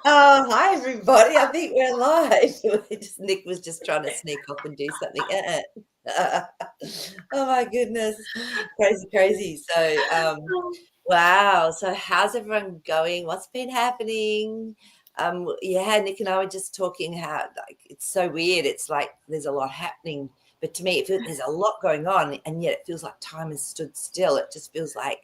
Oh, hi everybody. I think we're live. Nick was just trying to sneak off and do something. Oh my goodness. Crazy, crazy. Wow. So how's everyone going? What's been happening? Yeah, Nick and I were just talking how like it's so weird. It's like there's a lot happening, but to me it feels there's a lot going on, and yet it feels like time has stood still. It just feels like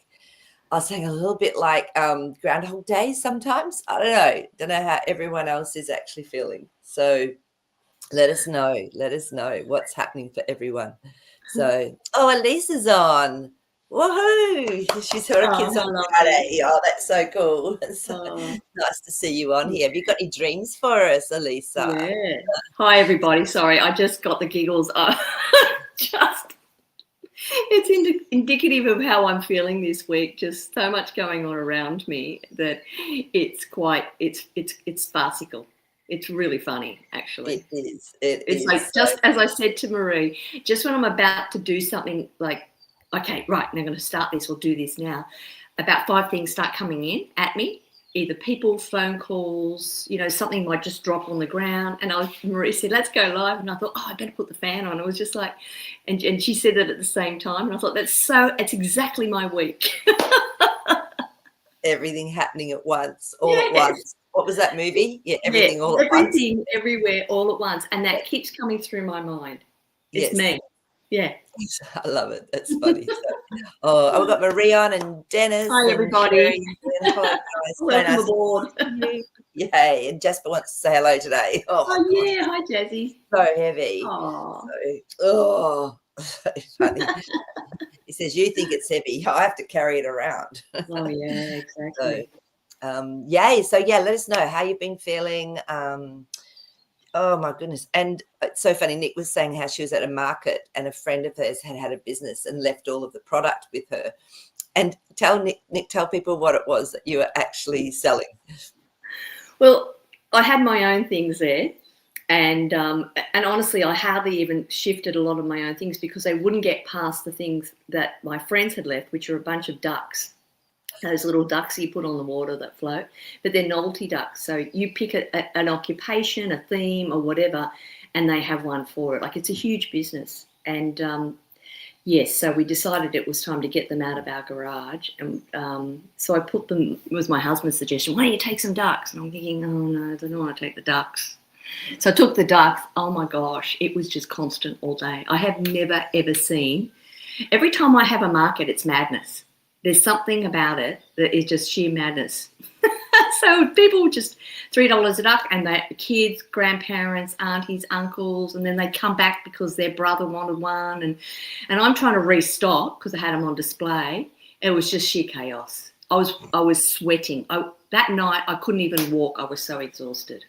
I was saying a little bit like Groundhog Day sometimes. I don't know. Don't know how everyone else is actually feeling. So let us know. Let us know what's happening for everyone. So, oh, Elisa's on. Woohoo! She saw her Oh, kids on how lovely. Friday. Oh, that's so cool. So Oh, nice to see you on here. Have you got any dreams for us, Elisa? yeah. Hi, everybody. Sorry, I just got the giggles. Just, it's indicative of how I'm feeling this week. Just so much going on around me that it's farcical. It's really funny, actually. It is. It It's is. like, just as I said to Marie, just when I'm about to do something like, okay, right, I'm going to start this or do this now, about 5 things start coming in at me. Either people, phone calls, something might just drop on the ground. And Marie said, let's go live. And I thought, oh, I better put the fan on. It was just like, and she said that at the same time. And I thought, it's exactly my week. Everything happening at once, all at Yes. once. What was that movie? Yeah, Yeah, everything all at once. everything, everywhere, all at once. And that keeps coming through my mind. It's Yes. me. Yeah. I love it. That's funny. So, oh, I've got Marie on and Dennis Hi, and everybody. Sherry and hello guys. So Welcome nice to aboard. see you. Yay. And Jasper wants to say hello today. Oh my Oh, gosh. yeah. Hi, Jazzy. So heavy. Oh, So funny. He says, you think it's heavy. I have to carry it around. oh, yeah, So exactly. yay. So yeah, let us know how you've been feeling. Oh my goodness. And it's so funny. Nick was saying how she was at a market and a friend of hers had a business and left all of the product with her. And tell Nick, tell people what it was that you were actually selling. Well, I had my own things there. And honestly, I hardly even shifted a lot of my own things because they wouldn't get past the things that my friends had left, which are a bunch of ducks. Those little ducks you put on the water that float, but they're novelty ducks. So you pick an occupation, a theme, or whatever, and they have one for it. Like, it's a huge business. And yes, so we decided it was time to get them out of our garage. And so I put them, it was my husband's suggestion, why don't you take some ducks? And I'm thinking, oh no, I don't want to take the ducks. So I took the ducks. Oh my gosh, it was just constant all day. I have never, ever seen, every time I have a market, it's madness. There's something about it that is just sheer madness. So people just $3 a duck, and they kids, grandparents, aunties, uncles, and then they come back because their brother wanted one, and I'm trying to restock because I had them on display. It was just sheer chaos. I was sweating. That night I couldn't even walk. I was so exhausted.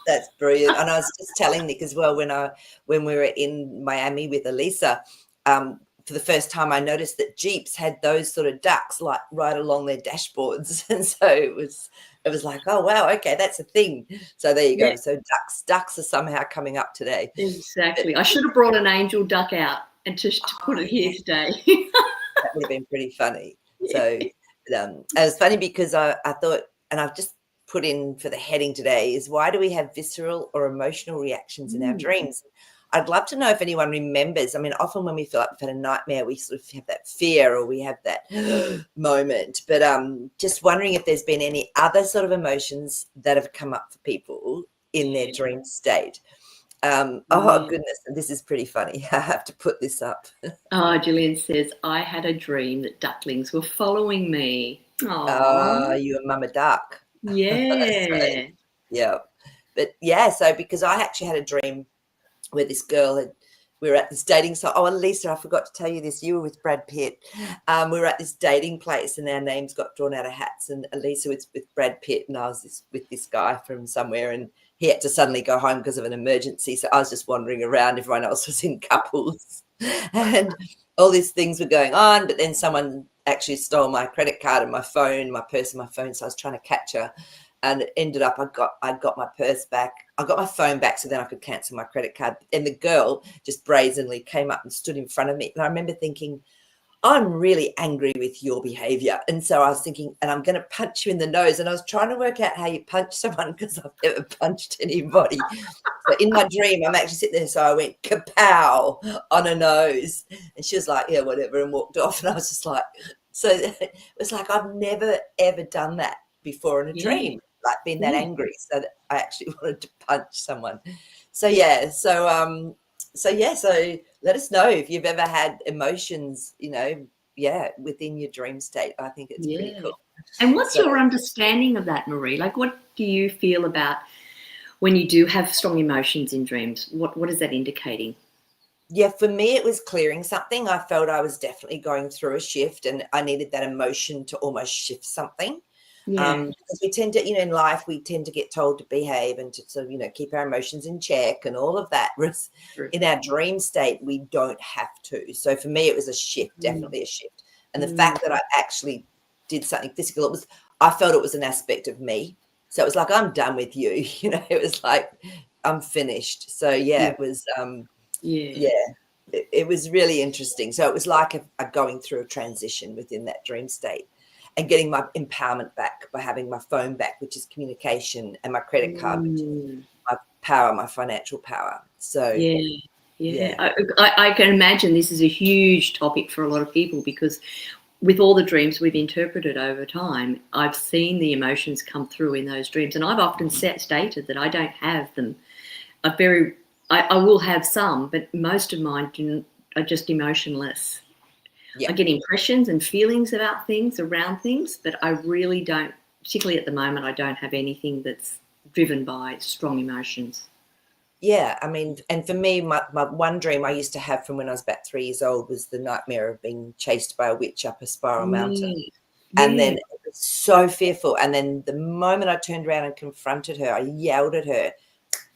That's brilliant. And I was just telling Nick as well when we were in Miami with Elisa, for the first time I noticed that Jeeps had those sort of ducks like right along their dashboards. And so it was like, oh wow, okay, that's a thing. So there you Yeah, go. So ducks are somehow coming up today. But exactly. I should have brought an angel duck out and to put it here today. that would have been pretty funny. Yeah. So it was funny because I thought, and I've just put in for the heading today is why do we have visceral or emotional reactions in our dreams? I'd love to know if anyone remembers. I mean, often when we feel like we've had a nightmare, we sort of have that fear or we have that moment. But just wondering if there's been any other sort of emotions that have come up for people in their dream state. Oh Yeah. goodness, this is pretty funny. I have to put this up. Oh, Gillian says, I had a dream that ducklings were following me. Oh, Oh, you a mama duck. So, yeah. yeah. But yeah, so because I actually had a dream where this girl we were at this dating site. Oh, and Lisa, I forgot to tell you this. You were with Brad Pitt. We were at this dating place and our names got drawn out of hats. And Elisa was with Brad Pitt and I was with this guy from somewhere and he had to suddenly go home because of an emergency. So I was just wandering around. Everyone else was in couples and all these things were going on. But then someone actually stole my credit card and my phone, my purse and my phone. So I was trying to catch her. And it ended up I got my purse back. I got my phone back so then I could cancel my credit card. And the girl just brazenly came up and stood in front of me. And I remember thinking, I'm really angry with your behavior. And so I was thinking, and I'm going to punch you in the nose. And I was trying to work out how you punch someone because I've never punched anybody. So in my dream, I'm actually sitting there. So I went kapow on her nose. And she was like, yeah, whatever, and walked off. And I was just like, so it was like, I've never, ever done that before in a dream, like being that angry. So that I actually wanted to punch someone. So, yeah. So let us know if you've ever had emotions, within your dream state. I think it's pretty cool. And what's your understanding of that, Marie? Like, what do you feel about when you do have strong emotions in dreams? What is that indicating? Yeah, for me, it was clearing something. I felt I was definitely going through a shift, and I needed that emotion to almost shift something. Because we tend to, in life, we tend to get told to behave and to sort of, keep our emotions in check and all of that. Whereas in our dream state, we don't have to. So for me, it was a shift, definitely a shift. And the fact that I actually did something physical, I felt it was an aspect of me. So it was like, I'm done with you. It was like, I'm finished. So it was, it was really interesting. So it was like a going through a transition within that dream state. And getting my empowerment back by having my phone back, which is communication, and my credit card, which is my power, my financial power. So, I can imagine this is a huge topic for a lot of people because with all the dreams we've interpreted over time, I've seen the emotions come through in those dreams. And I've often stated that I don't have them. I will have some, but most of mine are just emotionless. I get impressions and feelings about things, around things, but I really don't, particularly at the moment, I don't have anything that's driven by strong emotions. Yeah, I mean, and for me, my one dream I used to have from when I was about 3 years old was the nightmare of being chased by a witch up a spiral mountain. And then it was so fearful. And then the moment I turned around and confronted her, I yelled at her,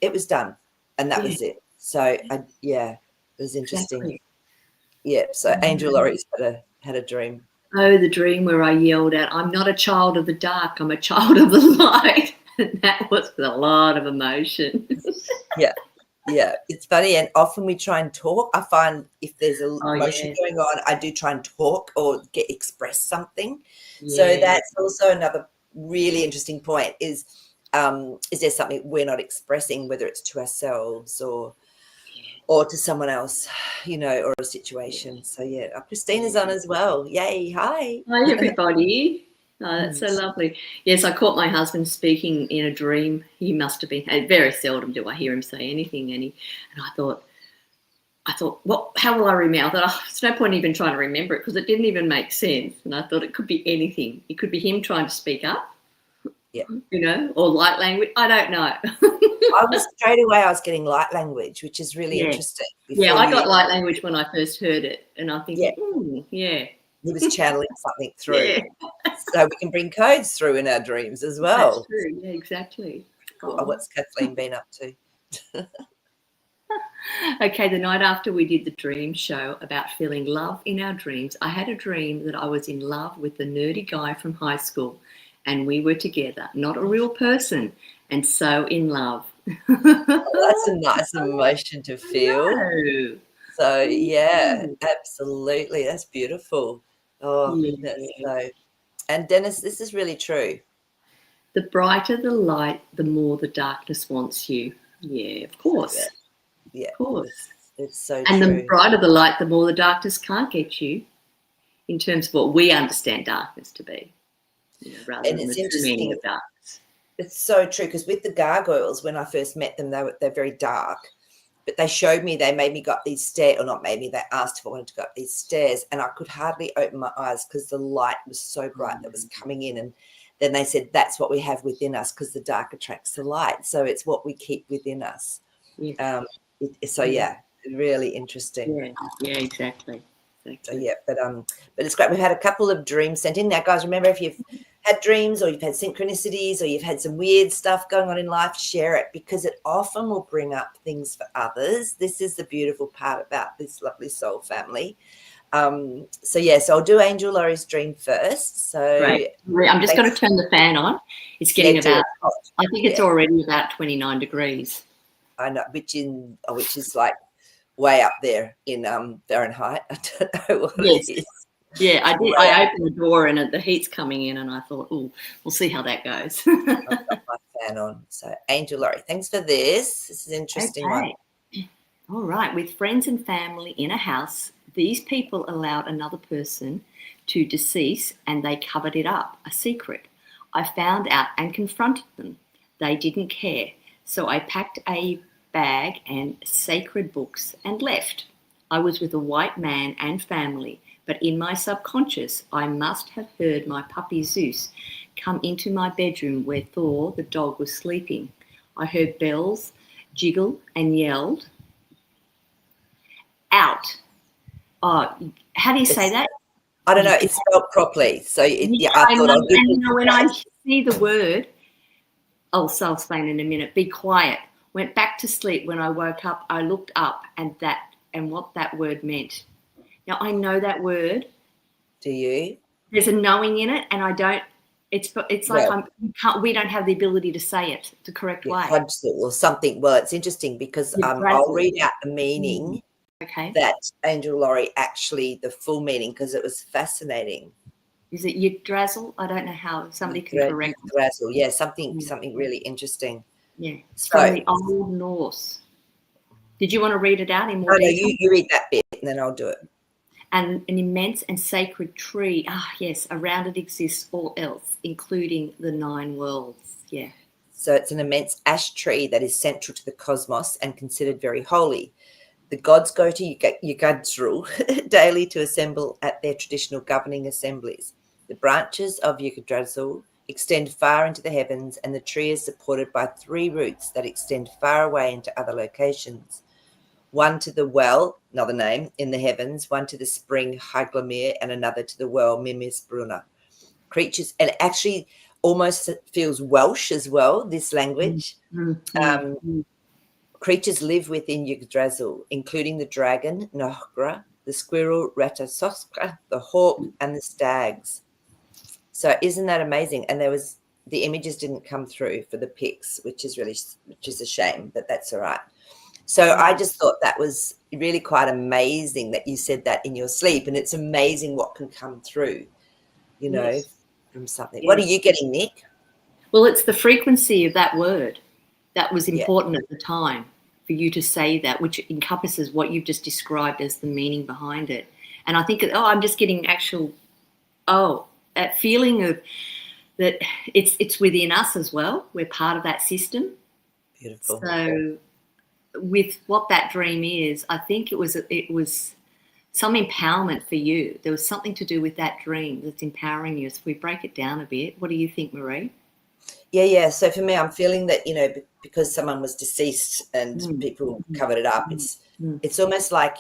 it was done. And that was it. So, it was interesting. Exactly. Yeah, so Angel Laurie's had a dream. Oh, the dream where I yelled out, I'm not a child of the dark, I'm a child of the light. And that was with a lot of emotion. Yeah, it's funny. And often we try and talk. I find if there's a emotion going on, I do try and talk or express something. So that's also another really interesting point is there something we're not expressing, whether it's to ourselves or to someone else, or a situation. So Christina's on as well. Yay. Hi. Hi, everybody. Oh, that's so lovely. Yes, I caught my husband speaking in a dream. He must have been, very seldom do I hear him say anything. And I thought, how will I remember? I thought, there's no point even trying to remember it because it didn't even make sense. And I thought it could be anything. It could be him trying to speak up. Or light language. I don't know. I was getting light language, which is really interesting. I got light language when I first heard it, and I'm thinking, he was channeling something through. So we can bring codes through in our dreams as well. That's true. Yeah, exactly. What's Kathleen been up to? Okay, the night after we did the dream show about feeling love in our dreams, I had a dream that I was in love with the nerdy guy from high school, and we were together, not a real person, and so in love. That's a nice emotion to feel. So absolutely, that's beautiful. That's so. And Dennis, this is really true. The brighter the light, the more the darkness wants you. Yeah, of course. Yeah, of course. It's so and true. The brighter the light, the more the darkness can't get you, in terms of what we understand darkness to be, rather than the true meaning of darkness. It's so true because with the gargoyles, when I first met them, they're very dark. But they made me go up these stairs, or not made me, they asked if I wanted to go up these stairs, and I could hardly open my eyes because the light was so bright that was coming in. And then they said, that's what we have within us because the dark attracts the light. So it's what we keep within us. Really interesting. Yeah, exactly. So but it's great. We've had a couple of dreams sent in. Now, guys, remember, if you've had dreams or you've had synchronicities or you've had some weird stuff going on in life, share it because it often will bring up things for others. This is the beautiful part about this lovely soul family. So I'll do Angel Laurie's dream first. So great. I'm just going to turn the fan on. It's getting about, I think it's already about 29 degrees. I know, which is like way up there in Fahrenheit. I don't know what it is. Yeah, I did. I opened the door and the heat's coming in, and I thought, oh, we'll see how that goes. I've got my fan on. So, Angel Laurie, thanks for this. This is an interesting one. Okay. All right. With friends and family in a house, these people allowed another person to decease and they covered it up, a secret. I found out and confronted them. They didn't care. So I packed a bag and sacred books and left. I was with a white man and family, but in my subconscious, I must have heard my puppy Zeus come into my bedroom where Thor, the dog, was sleeping. I heard bells jiggle and yelled, out. Oh, how do you say that? I don't know. It's spelled properly. So, I thought I'll and when I see the word, I'll explain in a minute. Be quiet. Went back to sleep. When I woke up, I looked up and what that word meant. Now, I know that word. Do you? There's a knowing in it, and I don't. It's like we don't have the ability to say it the correct way. Or something. Well, it's interesting because I'll read out the meaning. Okay. That Angel Laurie actually the full meaning because it was fascinating. Is it Yggdrasil? I don't know how somebody can correct Yggdrasil. Yeah, something really interesting. Yeah, it's from the Old Norse. Did you want to read it out in more detail? No, you read that bit and then I'll do it. And an immense and sacred tree. Ah, yes, around it exists all else, including the 9 worlds. Yeah. So it's an immense ash tree that is central to the cosmos and considered very holy. The gods go to Yggdrasil daily to assemble at their traditional governing assemblies. The branches of Yggdrasil extend far into the heavens, and the tree is supported by 3 roots that extend far away into other locations. One to the well, another name, in the heavens, one to the spring Haglamir, and another to the well Mimisbrunna. Creatures, and it actually almost feels Welsh as well, this language. Creatures live within Yggdrasil, including the dragon, Nohgra, the squirrel, Ratasoska, the hawk, and the stags. So isn't that amazing? And the images didn't come through for the pics, which is a shame, but that's all right. So I just thought that was really quite amazing that you said that in your sleep, and it's amazing what can come through, from something. Yes. What are you getting, Nick? Well, it's the frequency of that word that was important at the time for you to say that, which encompasses what you've just described as the meaning behind it. And I think, I'm just getting that feeling of that it's within us as well. We're part of that system. Beautiful. So with what that dream is, I think it was some empowerment for you. There was something to do with that dream that's empowering you. So if we break it down a bit, what do you think, Marie? Yeah. So for me, I'm feeling that, because someone was deceased and people covered it up, it's almost like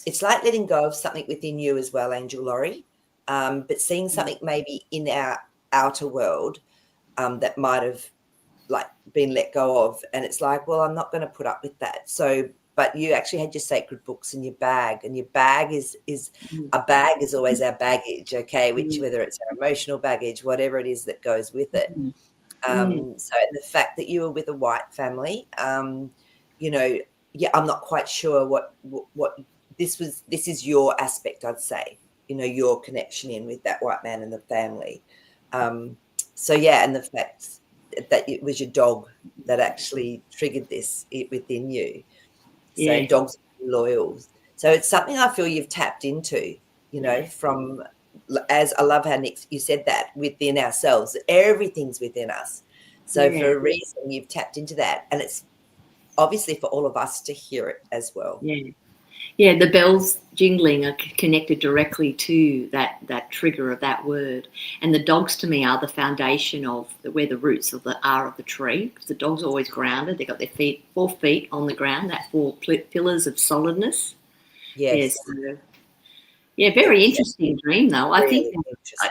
it's like letting go of something within you as well, Angel Laurie, but seeing something maybe in our outer world that might have been let go of, and it's like, well, I'm not going to put up with that. So, but you actually had your sacred books in your bag, and your bag is a bag is always our baggage, okay, which whether it's our emotional baggage, whatever it is that goes with it. So the fact that you were with a white family, I'm not quite sure what this is your aspect, I'd say, your connection in with that white man and the family. And the fact that it was your dog that actually triggered this within you. So dogs are loyal. So it's something I feel you've tapped into, from, as I love how Nick, you said that, within ourselves, everything's within us. So for a reason, you've tapped into that. And it's obviously for all of us to hear it as well. Yeah, the bells jingling are connected directly to that trigger of that word. And the dogs to me are the foundation of where the roots of the tree. Because the dogs are always grounded. They've got their 4 feet on the ground, that 4 pillars of solidness. Yes. Very interesting dream though. I think,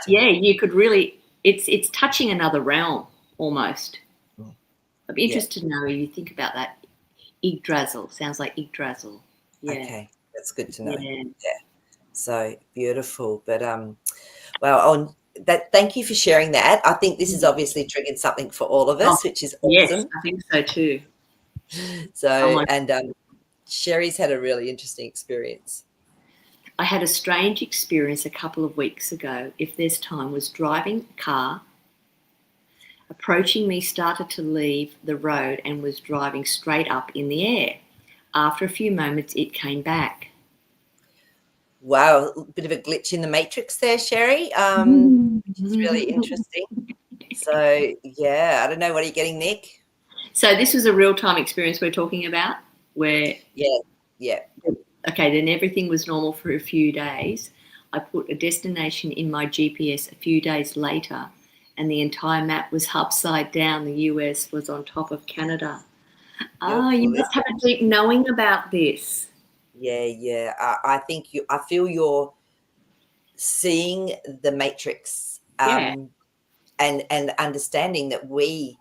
you could really, it's touching another realm almost. I'd be interested to know if you think about that. Yggdrasil, sounds like Yggdrasil. Yeah. Okay, that's good to know. Yeah. So beautiful. But thank you for sharing that. I think this has obviously triggered something for all of us, which is awesome. Yes, I think so too. So Sherry's had a really interesting experience. I had a strange experience a couple of weeks ago. If there's time, was driving a car, approaching me, started to leave the road and was driving straight up in the air. After a few moments, it came back. Wow, a bit of a glitch in the matrix there, Sherry, which is really interesting. So, yeah, I don't know. What are you getting, Nick? So this was a real-time experience we're talking about where, Yeah. okay, then everything was normal for a few days. I put a destination in my GPS a few days later and the entire map was upside down. The US was on top of Canada. You're You full of must have a deep knowing about this. Yeah. I think I feel you're seeing the matrix, Yeah. and understanding that we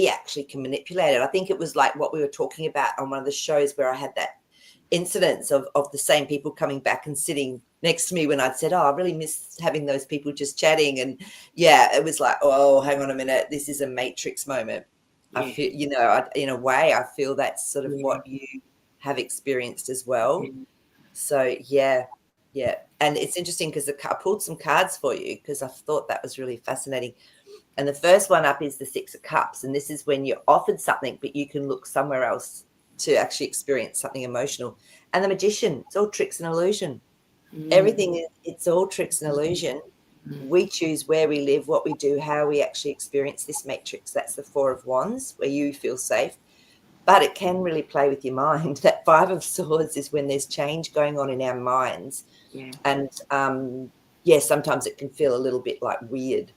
actually can manipulate it. I think it was like what we were talking about on one of the shows where I had that incidents of the same people coming back and sitting next to me when I'd said, oh, I really miss having those people just chatting. And yeah, it was like, oh, hang on a minute, this is a matrix moment. I Yeah. feel, in a way, I feel that's sort of Yeah. what you have experienced as well. Yeah. So yeah. And it's interesting because I pulled some cards for you because I thought that was really fascinating. And the first one up is the Six of Cups. And this is when you're offered something, but you can look somewhere else to actually experience something emotional. And the Magician, it's all tricks and illusion. Everything, it's all tricks and illusion. We choose where we live, what we do, how we actually experience this matrix. That's the Four of Wands, where you feel safe. But it can really play with your mind. That Five of Swords is when there's change going on in our minds. Yeah. And sometimes it can feel a little bit like weird.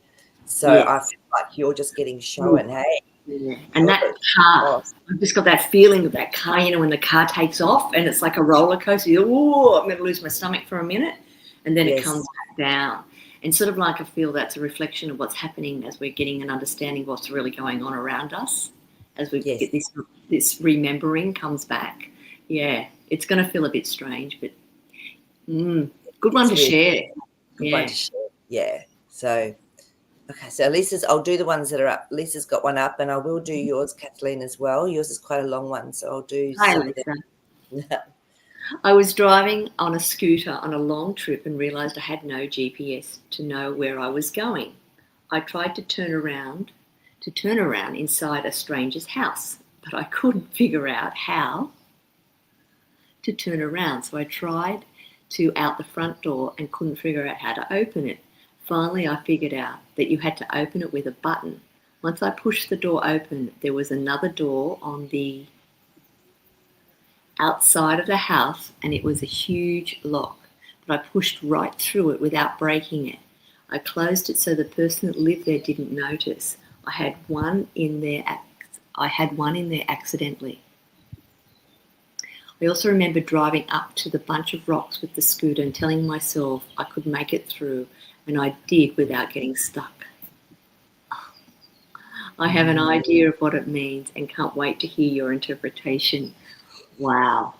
So Yes. I feel like you're just getting shown, hey. Yeah. And that car, I've just got that feeling of that car, when the car takes off and it's like a roller coaster. Oh, I'm going to lose my stomach for a minute. And then it comes back down. And sort of like I feel that's a reflection of what's happening as we're getting an understanding of what's really going on around us. As we get this remembering comes back. Yeah, it's going to feel a bit strange, but good one to share. Good one to share. Yeah. So, okay. So Lisa's, I'll do the ones that are up. Lisa's got one up, and I will do yours, Kathleen, as well. Yours is quite a long one, so I'll do some of them. I was driving on a scooter on a long trip and realised I had no GPS to know where I was going. I tried to turn around inside a stranger's house, but I couldn't figure out how to turn around. So I tried to out the front door and couldn't figure out how to open it. Finally, I figured out that you had to open it with a button. Once I pushed the door open, there was another door on the outside of the house and it was a huge lock, but I pushed right through it without breaking it. I closed it so the person that lived there didn't notice. I had one in there accidentally. I also remember driving up to the bunch of rocks with the scooter and telling myself I could make it through, and I did without getting stuck. I have an idea of what it means and can't wait to hear your interpretation. Wow.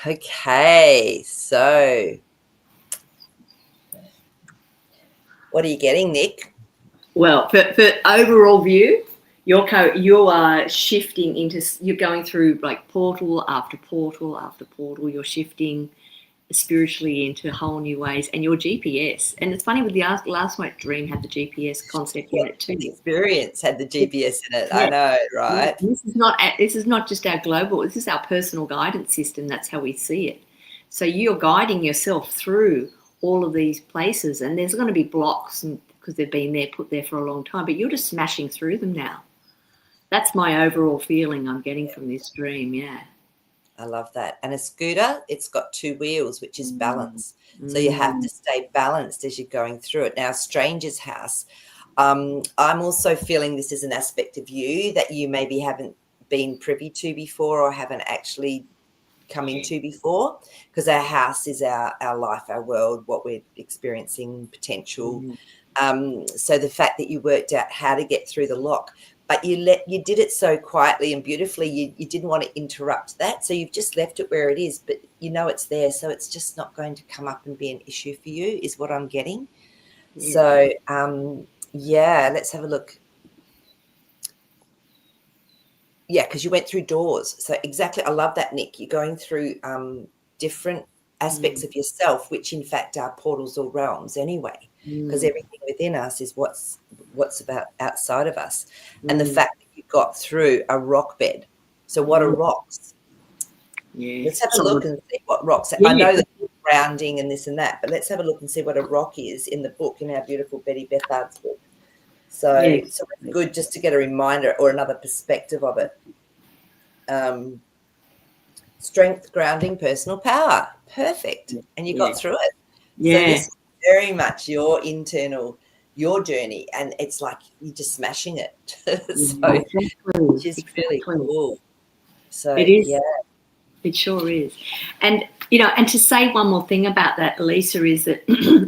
Okay, so what are you getting, Nick? Well, for overall view, you are shifting into, you're going through like portal after portal after portal. You're shifting spiritually into whole new ways, and your GPS. And it's funny with the last night dream had the GPS concept in it too. Experience had the GPS in it. Yeah. I know, right? This is not just our global. This is our personal guidance system. That's how we see it. So you're guiding yourself through all of these places, and there's going to be blocks because they've been there, put there for a long time. But you're just smashing through them now. That's my overall feeling I'm getting from this dream. Yeah. I love that. And a scooter, it's got two wheels, which is balance. So you have to stay balanced as you're going through it. Now, stranger's house, I'm also feeling this is an aspect of you that you maybe haven't been privy to before or haven't actually come into before, because our house is our life, our world, what we're experiencing, potential. So the fact that you worked out how to get through the lock, but you did it so quietly and beautifully, you didn't want to interrupt that. So you've just left it where it is, but you know it's there. So it's just not going to come up and be an issue for you is what I'm getting. Yeah. So, let's have a look. Yeah, because you went through doors. So exactly. I love that, Nick. You're going through different aspects of yourself, which in fact are portals or realms anyway, because everything within us is what's about outside of us. And the fact that you got through a rock bed. So what are rocks? Yeah. Let's have a look and see what rocks are. Yeah. I know that grounding and this and that, but let's have a look and see what a rock is in the book, in our beautiful Betty Bethard's book. So, it's good just to get a reminder or another perspective of it. Strength, grounding, personal power. Perfect. And you got through it. Yeah. So this is very much your internal, your journey, and it's like you're just smashing it. So, which is really cool. So it is. Yeah. It sure is. And, you know, and to say one more thing about that, Elisa, is that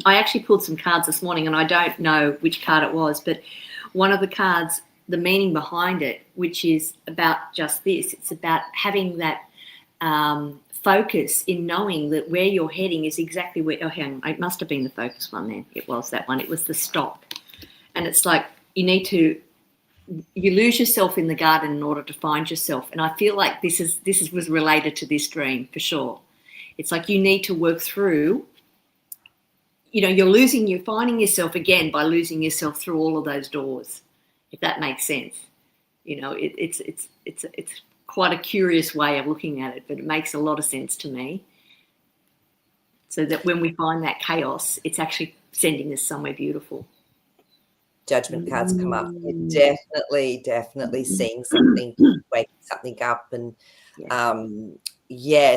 I actually pulled some cards this morning, and I don't know which card it was, but one of the cards, the meaning behind it, which is about just this, it's about having that focus in knowing that where you're heading is exactly where, oh, hang on, it must have been the focus one then. It was that one. It was the stop. And it's like you lose yourself in the garden in order to find yourself. And I feel like this was related to this dream for sure. It's like you need to work through, you know, you're finding yourself again by losing yourself through all of those doors, if that makes sense. You know, it's quite a curious way of looking at it, but it makes a lot of sense to me. So that when we find that chaos, it's actually sending us somewhere beautiful. Judgment cards come up. You're definitely seeing something, waking something up, and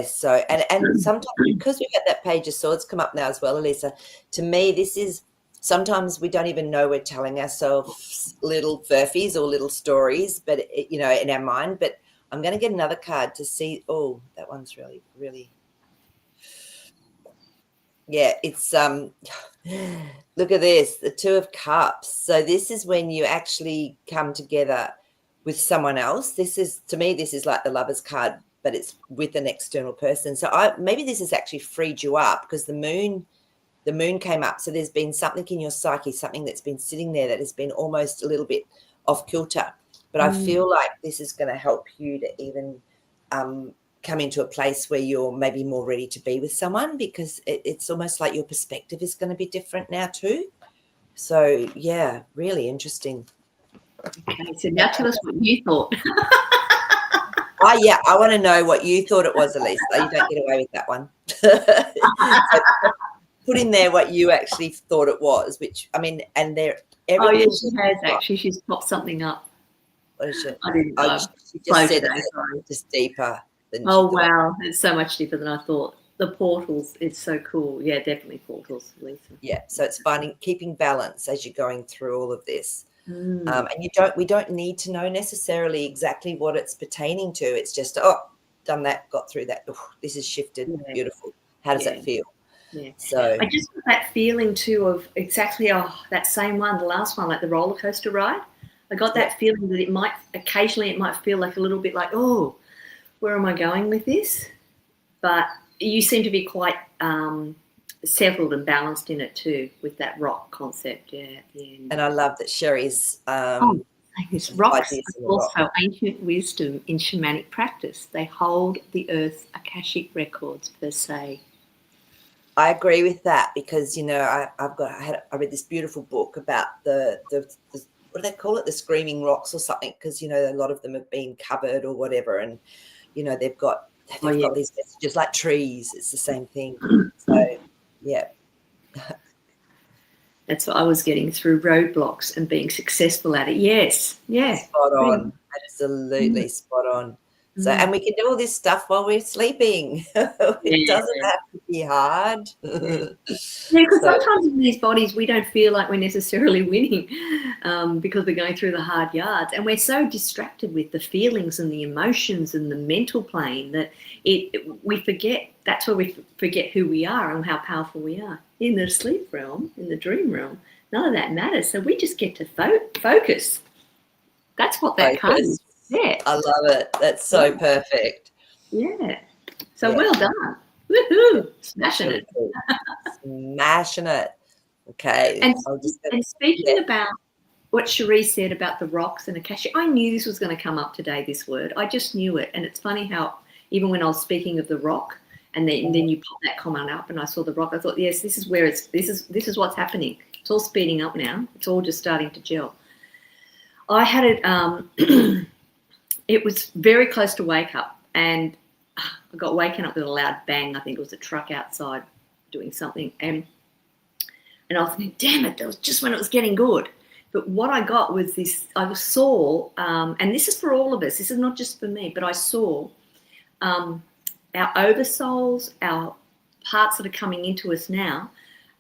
so and sometimes, because we've had that Page of Swords come up now as well, Elisa, to me this is sometimes we don't even know we're telling ourselves little furfies or little stories, but you know, in our mind. But I'm going to get another card to see. Oh, that one's really it's look at this, the Two of Cups. So this is when you actually come together with someone else. This is, to me, this is like the Lover's card, but it's with an external person. So maybe this has actually freed you up, because the moon came up. So there's been something in your psyche, something that's been sitting there that has been almost a little bit off kilter. But I feel like this is going to help you to even come into a place where you're maybe more ready to be with someone, because it's almost like your perspective is going to be different now too. So yeah, really interesting. Okay, so now tell us what you thought. I want to know what you thought it was, Elisa. You don't get away with that one. So put in there what you actually thought it was, which, I mean, and there. Oh yeah, she has actually. She's popped something up. What is it? I didn't know. She just said it's just deeper than. Oh wow, it's so much deeper than I thought. The portals, it's so cool. Yeah, definitely portals, Lisa. Yeah, so it's keeping balance as you're going through all of this. And we don't need to know necessarily exactly what it's pertaining to. It's just, done that, got through that. This is shifted. Yeah. Beautiful. How does that feel? Yeah. So I just got that feeling too of exactly that same one, the last one, like the roller coaster ride. I got that feeling that it might feel like a little bit like, oh, where am I going with this? But you seem to be quite settled and balanced in it too, with that rock concept. Yeah. And I love that Sherry's rocks are also ancient wisdom in shamanic practice. They hold the earth's Akashic records per se. I agree with that, because, you know, I read this beautiful book about the what do they call it? The screaming rocks or something, because, you know, a lot of them have been covered or whatever, and, you know, they've got these messages like trees. It's the same thing. So, yeah. That's what I was getting through roadblocks and being successful at it. Yes. Yeah. Spot on. Absolutely spot on. So, and we can do all this stuff while we're sleeping. It doesn't have to be hard. Because sometimes in these bodies we don't feel like we're necessarily winning because we're going through the hard yards, and we're so distracted with the feelings and the emotions and the mental plane that we forget. That's where we forget who we are and how powerful we are. In the sleep realm, in the dream realm, none of that matters. So we just get to focus. That's what that card is. Yeah. I love it. That's so perfect. Yeah. So well done. Woohoo. Smashing it. Smashing it. Okay. And speaking about what Cherie said about the rocks and Akasha, I knew this was going to come up today, this word. I just knew it. And it's funny how even when I was speaking of the rock And then you pop that comment up, and I saw the rock. I thought, yes, this is where this is what's happening. It's all speeding up now. It's all just starting to gel. I had it. It was very close to wake up, and I got waken up with a loud bang. I think it was a truck outside doing something, and I was thinking, damn it, that was just when it was getting good. But what I got was this. I saw, and this is for all of us. This is not just for me, but I saw. Our oversouls, our parts that are coming into us now,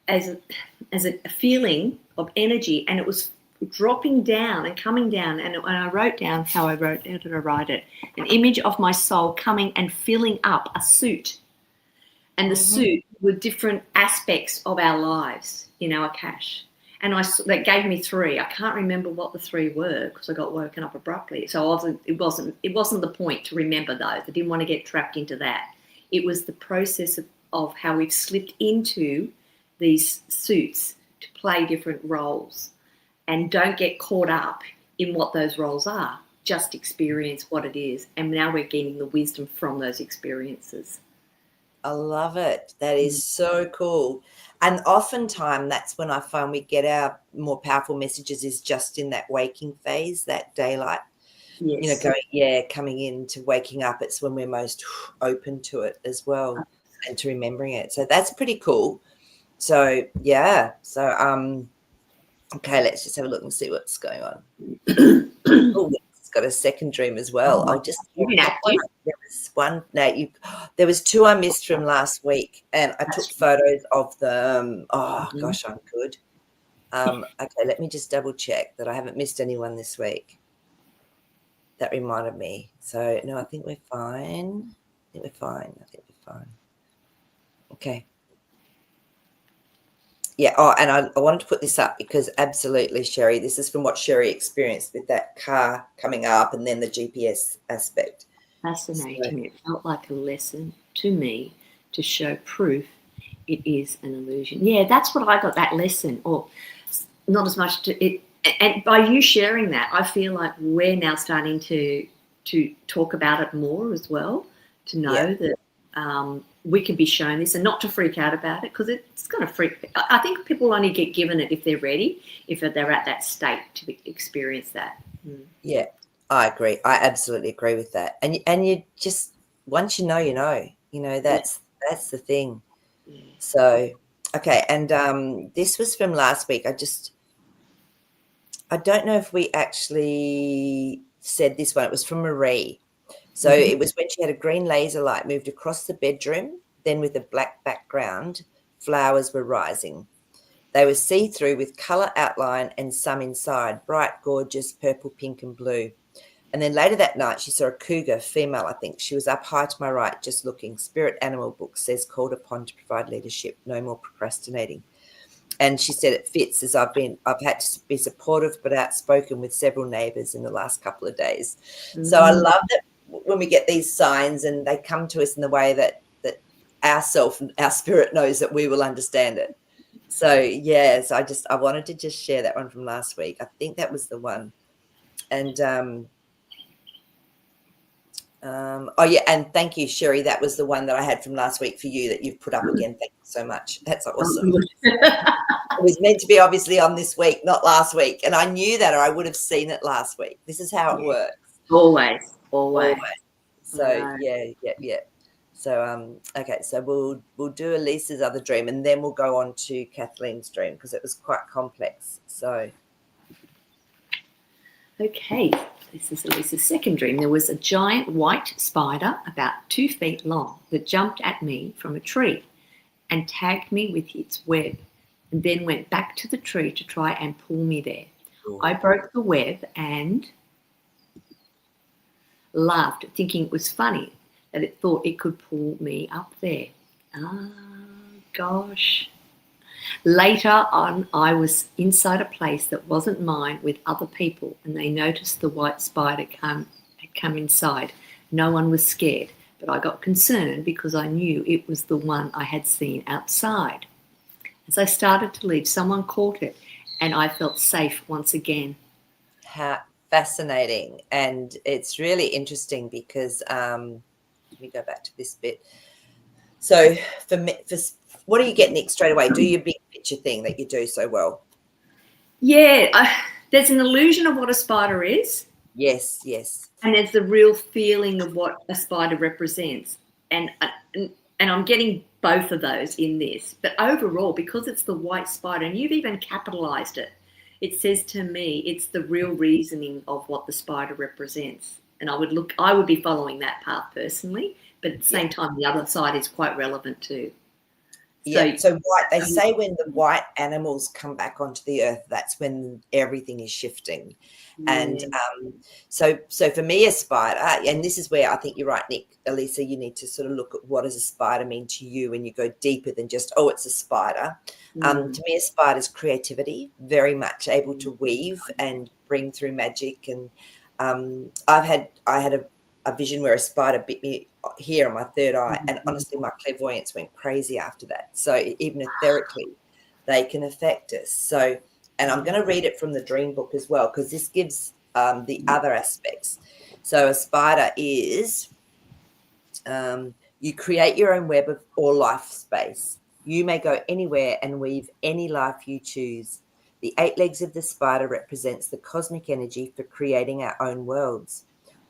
as a feeling of energy, and it was dropping down and coming down. And I wrote down how I wrote. How did I write it? An image of my soul coming and filling up a suit, and the suit were different aspects of our lives in our cache. And that gave me 3. I can't remember what the 3 were because I got woken up abruptly. So it wasn't the point to remember those. I didn't want to get trapped into that. It was the process of how we've slipped into these suits to play different roles, and don't get caught up in what those roles are. Just experience what it is. And now we're gaining the wisdom from those experiences. I love it. That is so cool. And oftentimes that's when I find we get our more powerful messages is just in that waking phase, that daylight, Yes. coming into waking up. It's when we're most open to it as well and to remembering it. So that's pretty cool. So, yeah. So, okay, let's just have a look and see what's going on. Oh, it's got a second dream as well. I'll just you've been active. There was one. No, there was 2 I missed from last week, and I took photos of them. Oh gosh, I'm good. Okay, let me just double check that I haven't missed anyone this week. That reminded me. So no, I think we're fine. I think we're fine. Okay. Yeah. Oh, and I wanted to put this up because absolutely, Sherry, this is from what Sherry experienced with that car coming up and then the GPS aspect. Fascinating. It felt like a lesson to me to show proof it is an illusion. Yeah, that's what I got, that lesson, or not as much to it. And by you sharing that, I feel like we're now starting to talk about it more as well, to know that we can be shown this and not to freak out about it, because it's going to freak. I think people only get given it if they're ready, if they're at that state to experience that. Yeah, I agree. I absolutely agree with that. And you just, once you know, that's the thing. Yeah. So, okay. And this was from last week. I don't know if we actually said this one. It was from Marie. So it was when she had a green laser light moved across the bedroom, then with a black background, flowers were rising. They were see-through with colour outline and some inside, bright, gorgeous, purple, pink and blue. And then later that night, she saw a cougar, female, I think. She was up high to my right, just looking. Spirit Animal Book says, called upon to provide leadership, no more procrastinating. And she said it fits, as I've had to be supportive but outspoken with several neighbours in the last couple of days. So I love that when we get these signs and they come to us in the way that our spirit knows that we will understand it. So, yes, I wanted to just share that one from last week. I think that was the one. And, and thank you, Sherry. That was the one that I had from last week for you that you've put up again. Thank you so much. That's awesome. It was meant to be obviously on this week, not last week. And I knew that, or I would have seen it last week. This is how it works. Always. So, yeah. So, okay, so we'll do Elisa's other dream and then we'll go on to Kathleen's dream because it was quite complex. So, okay, this is Elisa's second dream. There was a giant white spider about 2 feet long that jumped at me from a tree and tagged me with its web, and then went back to the tree to try and pull me there. I broke the web and laughed, thinking it was funny that it thought it could pull me up there. Ah, gosh. Later on, I was inside a place that wasn't mine with other people, and they noticed the white spider had come inside. No one was scared, but I got concerned because I knew it was the one I had seen outside. As I started to leave, someone caught it, and I felt safe once again. how fascinating. And it's really interesting because let me go back to this bit. So for me, what do you get, Nick, straight away? Do your big picture thing that you do so well. Yeah, there's an illusion of what a spider is. Yes, yes. And there's the real feeling of what a spider represents. And I'm getting both of those in this. But overall, because it's the white spider, and you've even capitalized it, it says to me it's the real reasoning of what the spider represents. And I would be following that path personally, but at the same time, the other side is quite relevant too. Yeah, so white, they say when the white animals come back onto the earth, that's when everything is shifting. Yeah. And so for me, a spider, and this is where I think you're right, Nick, Elisa, you need to sort of look at what does a spider mean to you when you go deeper than just, oh, it's a spider. To me, a spider is creativity, very much able to weave and bring through magic. And I had a vision where a spider bit me here on my third eye, and honestly my clairvoyance went crazy after that. So even etherically they can affect us. So, and I'm going to read it from the dream book as well, because this gives the other aspects. So a spider is you create your own web or life space. You may go anywhere and weave any life you choose. The 8 legs of the spider represents the cosmic energy for creating our own worlds.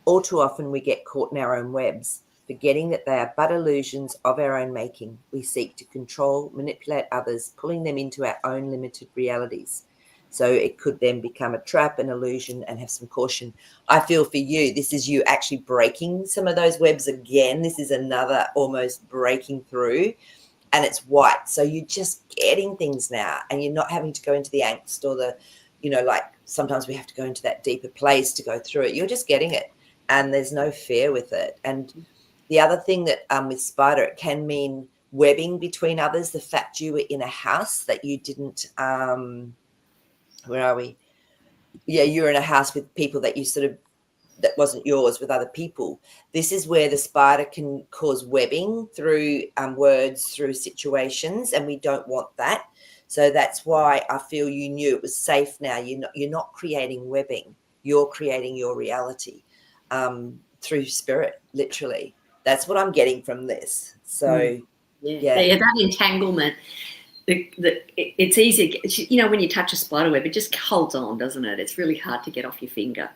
All too often we get caught in our own webs, forgetting that they are but illusions of our own making. We seek to control, manipulate others, pulling them into our own limited realities. So it could then become a trap, an illusion, and have some caution. I feel for you, this is you actually breaking some of those webs again. This is another almost breaking through, and it's white. So you're just getting things now, and you're not having to go into the angst or the, like sometimes we have to go into that deeper place to go through it. You're just getting it. And there's no fear with it. And the other thing that with spider, it can mean webbing between others. The fact you were in a house that you didn't, where are we? Yeah, you're in a house with people that you that wasn't yours, with other people. This is where the spider can cause webbing through words, through situations, and we don't want that. So that's why I feel you knew it was safe now. You're not creating webbing. You're creating your reality. Through spirit, literally. That's what I'm getting from this. So, yeah, that entanglement. It's easy, when you touch a spider web, it just holds on, doesn't it? It's really hard to get off your finger,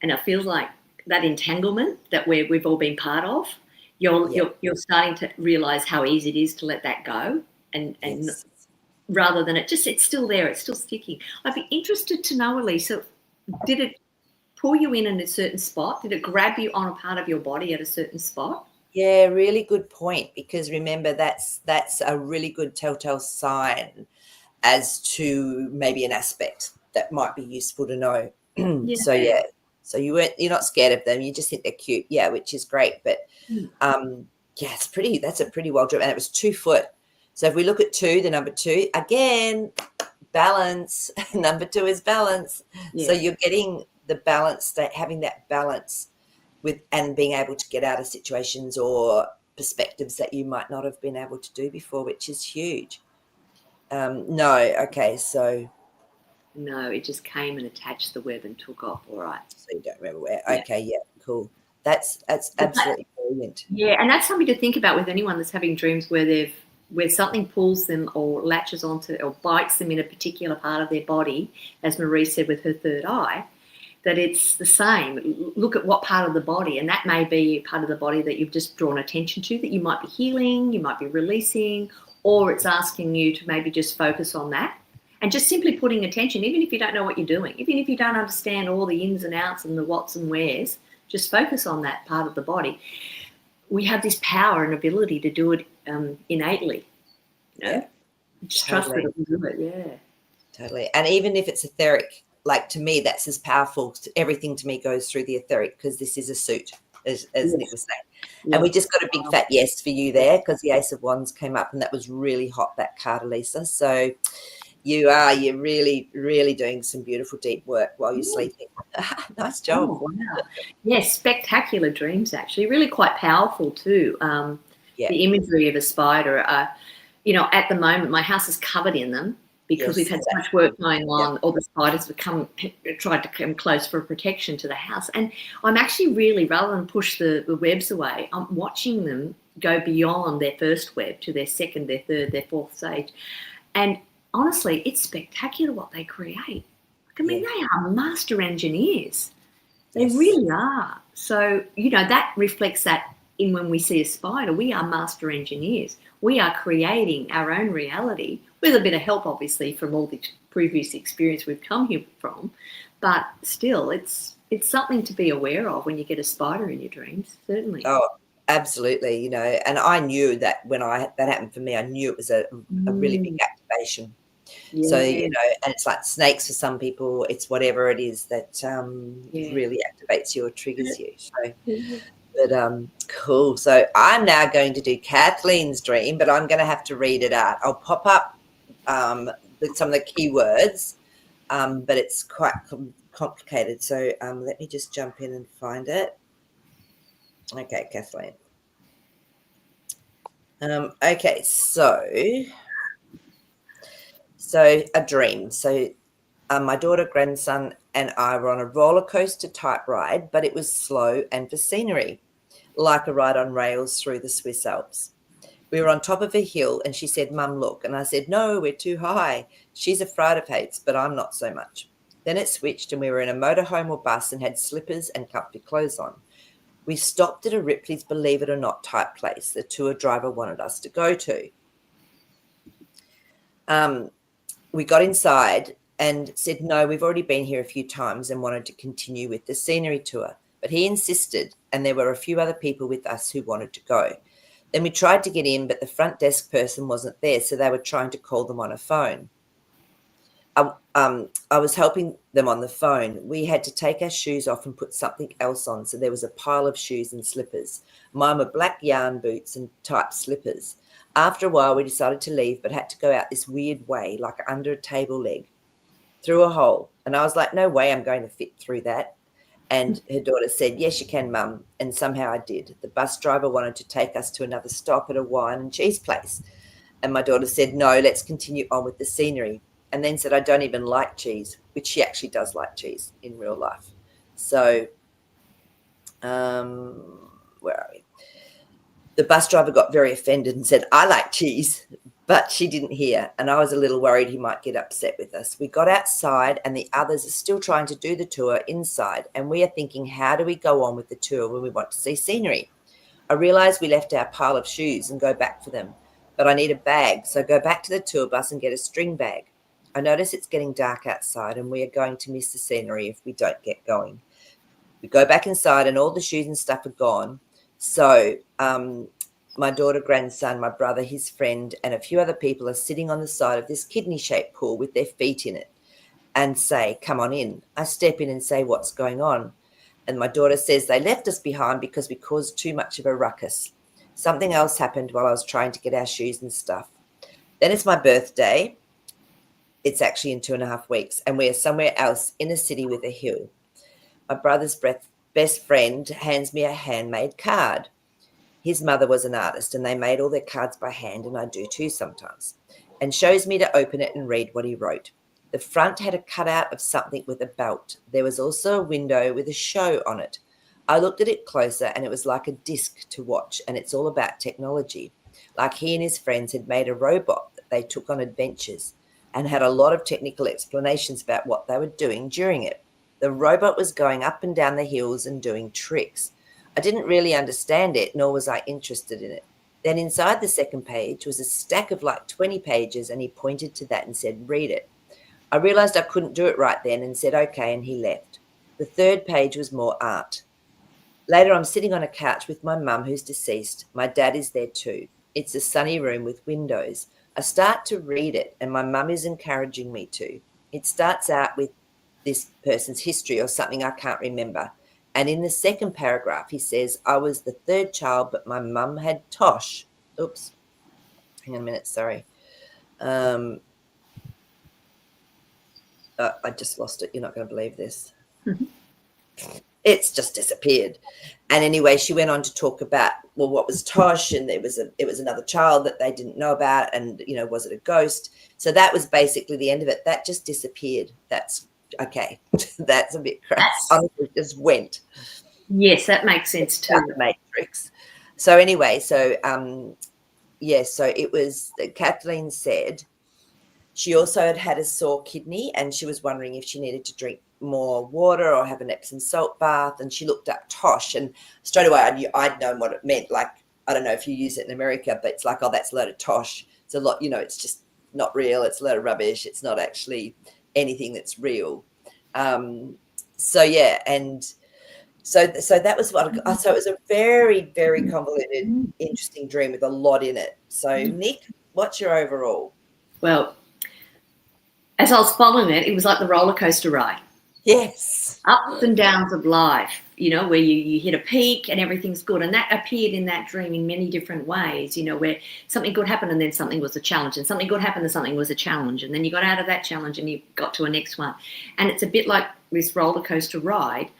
and it feels like that entanglement that we've all been part of. You're starting to realize how easy it is to let that go, and yes. Rather than it's still there, it's still sticking. I'd be interested to know, Elisa, did it pull you in a certain spot? Did it grab you on a part of your body at a certain spot? Yeah, really good point, because remember that's a really good telltale sign as to maybe an aspect that might be useful to know. Yeah. So you're not scared of them, you just think they're cute, which is great. But that's a pretty well driven, and it was 2 foot. So if we look at 2, the number 2 again, balance. Number 2 is balance. So you're getting the balance state, having that balance with, and being able to get out of situations or perspectives that you might not have been able to do before, which is huge. No, it just came and attached the web and took off. All right. So you don't remember where? Okay, cool. That's absolutely brilliant. Yeah, and that's something to think about with anyone that's having dreams where something pulls them or latches onto or bites them in a particular part of their body, as Marie said with her third eye, that it's the same. Look at what part of the body, and that may be part of the body that you've just drawn attention to, that you might be healing, you might be releasing, or it's asking you to maybe just focus on that and just simply putting attention, even if you don't know what you're doing, even if you don't understand all the ins and outs and the whats and wheres, just focus on that part of the body. We have this power and ability to do it innately. Just trust that it will do it. Totally. And even if it's etheric, like to me, that's as powerful. Everything to me goes through the etheric, because this is a suit, as Nick was saying. And we just got a big fat yes for you there, because the Ace of Wands came up, and that was really hot, that card, Elisa. So you're really, really doing some beautiful deep work while you're sleeping. Nice job. Oh, wow. Yes, spectacular dreams, actually. Really quite powerful too. The imagery of a spider. At the moment, my house is covered in them, because we've had so much work going on. All the spiders have tried to come close for protection to the house. And I'm actually really, rather than push the webs away, I'm watching them go beyond their first web to their second, their third, their fourth stage. And honestly, it's spectacular what they create. I mean, Yeah. they are master engineers. They Yes. really are. So, that reflects that in when we see a spider. We are master engineers. We are creating our own reality with a bit of help, obviously, from all the previous experience we've come here from. But still, it's something to be aware of when you get a spider in your dreams, certainly. Oh, absolutely. And I knew that when that happened for me, I knew it was a really big activation. So, Yeah. and it's like snakes for some people, it's whatever it is that Yeah. really activates you or triggers you. So, Yeah. but cool. So I'm now going to do Kathleen's dream, but I'm going to have to read it out. I'll pop up some of the keywords, but it's quite complicated. So let me just jump in and find it. Okay, Kathleen. Okay, so a dream. So my daughter, grandson, and I were on a roller coaster type ride, but it was slow and for scenery, like a ride on rails through the Swiss Alps. We were on top of a hill, and she said, "Mum, look." And I said, "No, we're too high." She's afraid of heights, but I'm not so much. Then it switched, and we were in a motorhome or bus and had slippers and comfy clothes on. We stopped at a Ripley's Believe It or Not type place the tour driver wanted us to go to. We got inside and said, "No, we've already been here a few times," and wanted to continue with the scenery tour. But he insisted, and there were a few other people with us who wanted to go. Then we tried to get in, but the front desk person wasn't there, so they were trying to call them on a phone. I was helping them on the phone. We had to take our shoes off and put something else on, so there was a pile of shoes and slippers. Mine were black yarn boots and tight slippers. After a while, we decided to leave, but had to go out this weird way, like under a table leg, through a hole. And I was like, "No way I'm going to fit through that." And her daughter said, "Yes, you can, Mum." And somehow I did. The bus driver wanted to take us to another stop at a wine and cheese place. And my daughter said, "No, let's continue on with the scenery." And then said, "I don't even like cheese," which she actually does like cheese in real life. So, where are we? The bus driver got very offended and said, "I like cheese," but she didn't hear. And I was a little worried he might get upset with us. We got outside and the others are still trying to do the tour inside. And we are thinking, how do we go on with the tour when we want to see scenery? I realized we left our pile of shoes and go back for them, but I need a bag. So I go back to the tour bus and get a string bag. I notice it's getting dark outside and we are going to miss the scenery if we don't get going. We go back inside and all the shoes and stuff are gone. So my daughter, grandson, my brother, his friend, and a few other people are sitting on the side of this kidney-shaped pool with their feet in it and say, "Come on in." I step in and say, "What's going on?" And my daughter says, "They left us behind because we caused too much of a ruckus. Something else happened while I was trying to get our shoes and stuff." Then it's my birthday. It's actually in 2.5 weeks, and we are somewhere else in a city with a hill. My brother's best friend hands me a handmade card. His mother was an artist and they made all their cards by hand, and I do too sometimes, and shows me to open it and read what he wrote. The front had a cutout of something with a belt. There was also a window with a show on it. I looked at it closer and it was like a disc to watch, and it's all about technology. Like he and his friends had made a robot that they took on adventures and had a lot of technical explanations about what they were doing during it. The robot was going up and down the hills and doing tricks. I didn't really understand it, nor was I interested in it. Then inside the second page was a stack of like 20 pages, and he pointed to that and said, "Read it." I realized I couldn't do it right then and said, "Okay," and he left. The third page was more art. Later, I'm sitting on a couch with my mum, who's deceased. My dad is there too. It's a sunny room with windows. I start to read it, and my mum is encouraging me to. It starts out with this person's history or something I can't remember. And in the second paragraph, he says, "I was the third child, but my mum had Tosh." Oops. Hang on a minute. Sorry. I just lost it. You're not going to believe this. It's just disappeared. And anyway, she went on to talk about, well, what was Tosh, and it was another child that they didn't know about, and was it a ghost? So that was basically the end of it. That just disappeared. That's okay. That's a bit crass. Honestly, it just went. Yes, that makes sense too. The Matrix. So anyway, so so it was Kathleen said she also had had a sore kidney and she was wondering if she needed to drink more water or have an Epsom salt bath. And she looked up Tosh, and straight away I knew I'd known what it meant. Like, I don't know if you use it in America, but it's like, oh, that's a load of Tosh. It's a lot, it's just not real. It's a load of rubbish. It's not actually anything that's real. So yeah, and so that was what so it was a very, very convoluted, interesting dream with a lot in it. So Nick, what's your overall? Well, as I was following it, it was like the roller coaster ride. Yes. Ups and downs of life, where you hit a peak and everything's good. And that appeared in that dream in many different ways, where something good happened and then something was a challenge, and something good happened and something was a challenge. And then you got out of that challenge and you got to a next one. And it's a bit like this roller coaster ride,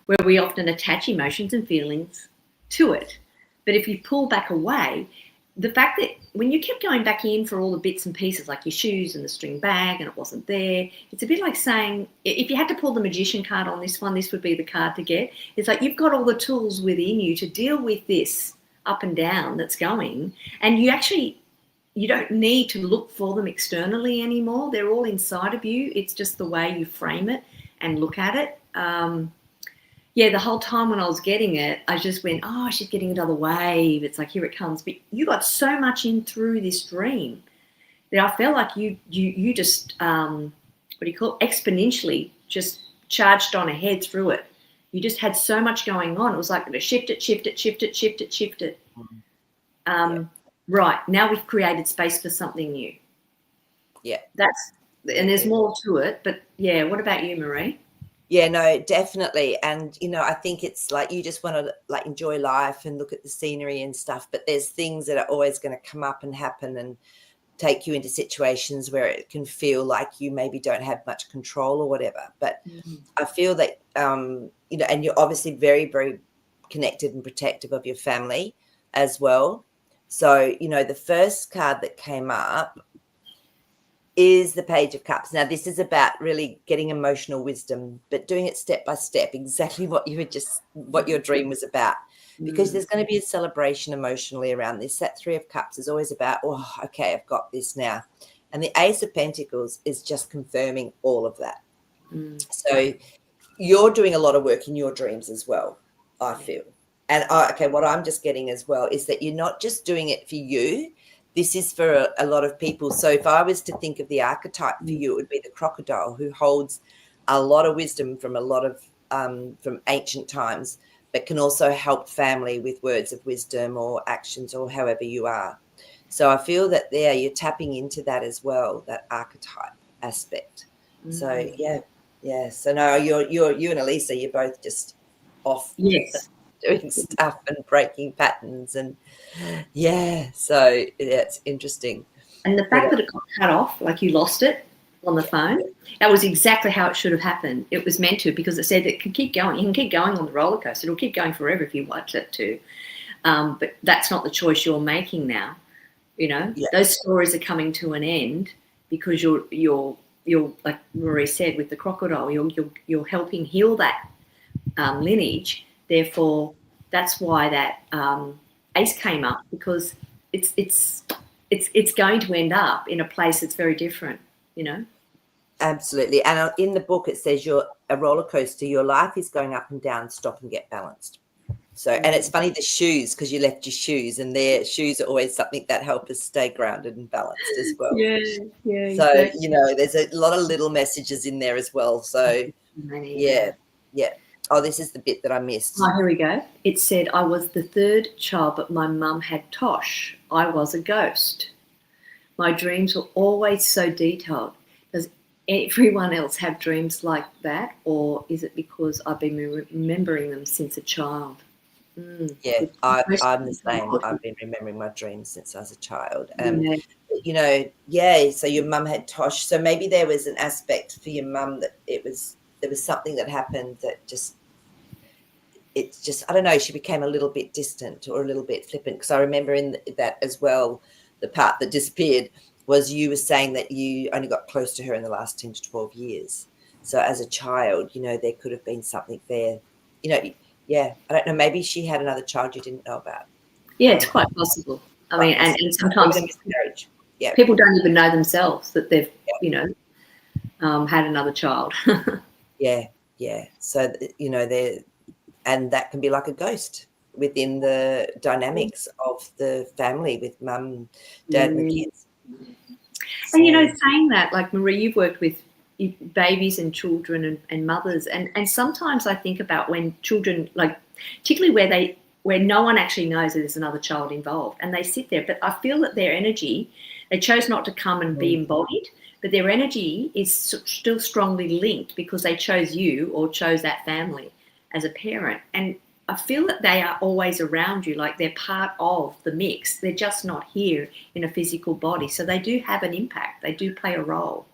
where we often attach emotions and feelings to it. But if you pull back away, the fact that when you kept going back in for all the bits and pieces, like your shoes and the string bag, and it wasn't there, it's a bit like saying, if you had to pull the magician card on this one, this would be the card to get. It's like you've got all the tools within you to deal with this up and down that's going, and you don't need to look for them externally anymore. They're all inside of you. It's just the way you frame it and look at it. The whole time when I was getting it, I just went, oh, she's getting another wave. It's like, here it comes. But you got so much in through this dream that I felt like you just, exponentially just charged on ahead through it. You just had so much going on. It was like, shift it. Right, now we've created space for something new. Yeah. And there's more to it. But, yeah, what about you, Marie? Yeah, no, definitely. And, I think it's like you just want to like enjoy life and look at the scenery and stuff. But there's things that are always going to come up and happen and take you into situations where it can feel like you maybe don't have much control or whatever. But I feel that, and you're obviously very, very connected and protective of your family as well. So, the first card that came up is the Page of Cups. Now, this is about really getting emotional wisdom, but doing it step by step, exactly what your dream was about, because there's going to be a celebration emotionally around this. That Three of Cups is always about, oh, okay, I've got this now. And the Ace of Pentacles is just confirming all of that. So you're doing a lot of work in your dreams as well, I feel. And what I'm just getting as well is that you're not just doing it for you. This is for a lot of people. So if I was to think of the archetype for you, it would be the crocodile, who holds a lot of wisdom from a lot of from ancient times, but can also help family with words of wisdom or actions or however you are. So I feel that you're tapping into that as well, that archetype aspect. So yeah. So no, you and Elisa, you're both just off. Yes. Doing stuff and breaking patterns, and so it's interesting. And the fact that it got cut off, like you lost it on the phone, that was exactly how it should have happened. It was meant to, because it said it can keep going. You can keep going on the roller coaster. It'll keep going forever if you want it to. But that's not the choice you're making now. Those stories are coming to an end because you're like Marie said with the crocodile, you're helping heal that lineage. Therefore, that's why that ace came up, because it's going to end up in a place that's very different, Absolutely. And in the book it says you're a roller coaster. Your life is going up and down. Stop and get balanced. So, and it's funny, the shoes, because you left your shoes, and their shoes are always something that help us stay grounded and balanced as well. Yeah. So, exactly. There's a lot of little messages in there as well. So, yeah. Oh, this is the bit that I missed. Oh, here we go. It said, I was the third child, but my mum had Tosh. I was a ghost. My dreams were always so detailed. Does everyone else have dreams like that, or is it because I've been remembering them since a child? Yeah, I'm the same. I've been remembering my dreams since I was a child. So your mum had Tosh. So maybe there was an aspect for your mum that there was something that happened that I don't know, she became a little bit distant or a little bit flippant. Because I remember in that as well, the part that disappeared was you were saying that you only got close to her in the last 10 to 12 years. So as a child, there could have been something there. Yeah, I don't know. Maybe she had another child you didn't know about. Yeah, it's quite possible. I mean, and sometimes Even a miscarriage. Yeah, people don't even know themselves that they've, yeah, you know, had another child. yeah, yeah. So and that can be like a ghost within the dynamics of the family with mum, dad, and the Mm. kids. And, you know, So saying that, like Marie, you've worked with babies and children and mothers. And sometimes I think about when children, like particularly where no one actually knows that there's another child involved and they sit there, but I feel that their energy, they chose not to come and be embodied, but their energy is still strongly linked because they chose you or chose that family as a parent. And I feel that they are always around you, like they're part of the mix. They're just not here in a physical body. So they do have an impact. They do play a role.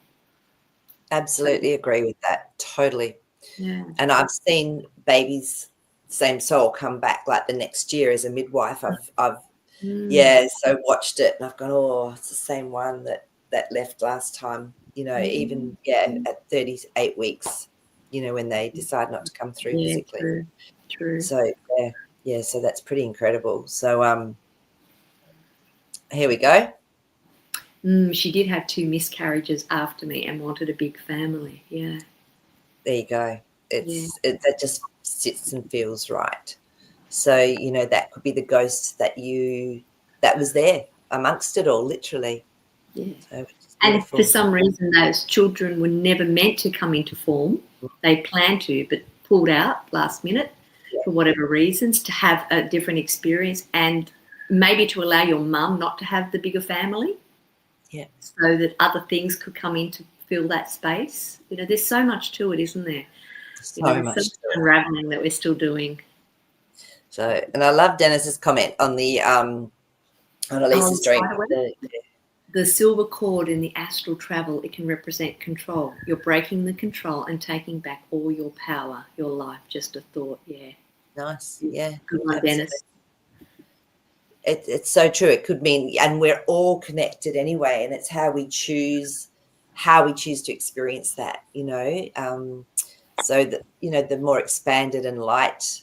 absolutely agree with that. Totally. Yeah. And I've seen babies, same soul, come back like the next year as a midwife. I've Mm. yeah, so watched it and I've gone, oh, it's the same one that left last time. You know, even at 38 weeks, you know, when they decide not to come through Yeah, physically. true. So yeah, so that's pretty incredible. So here we go. She did have 2 miscarriages after me and wanted a big family. Yeah. There you go. Yeah. That just sits and feels right. So, you know, that could be the ghost that was there amongst it all, literally. Yeah. So which is And for beautiful. some reason, those children were never meant to come into form. They planned to, but pulled out last minute Yeah, for whatever reasons to have a different experience and maybe to allow your mum not to have the bigger family yeah. so that other things could come in to fill that space. You know, there's so much to it, isn't there? You know, So there's so much much to it. unraveling that we're still doing. So, and I love Dennis's comment on the on Oh, Elisa's dream. by the way, the silver cord in the astral travel, it can represent control. You're breaking the control and taking back all your power, your life. Just a thought. Yeah. Nice. Yeah, Good one, absolutely. Dennis. It's so true. It could mean, and we're all connected anyway, and it's how we choose to experience that, you know. So that, you know, the more expanded and light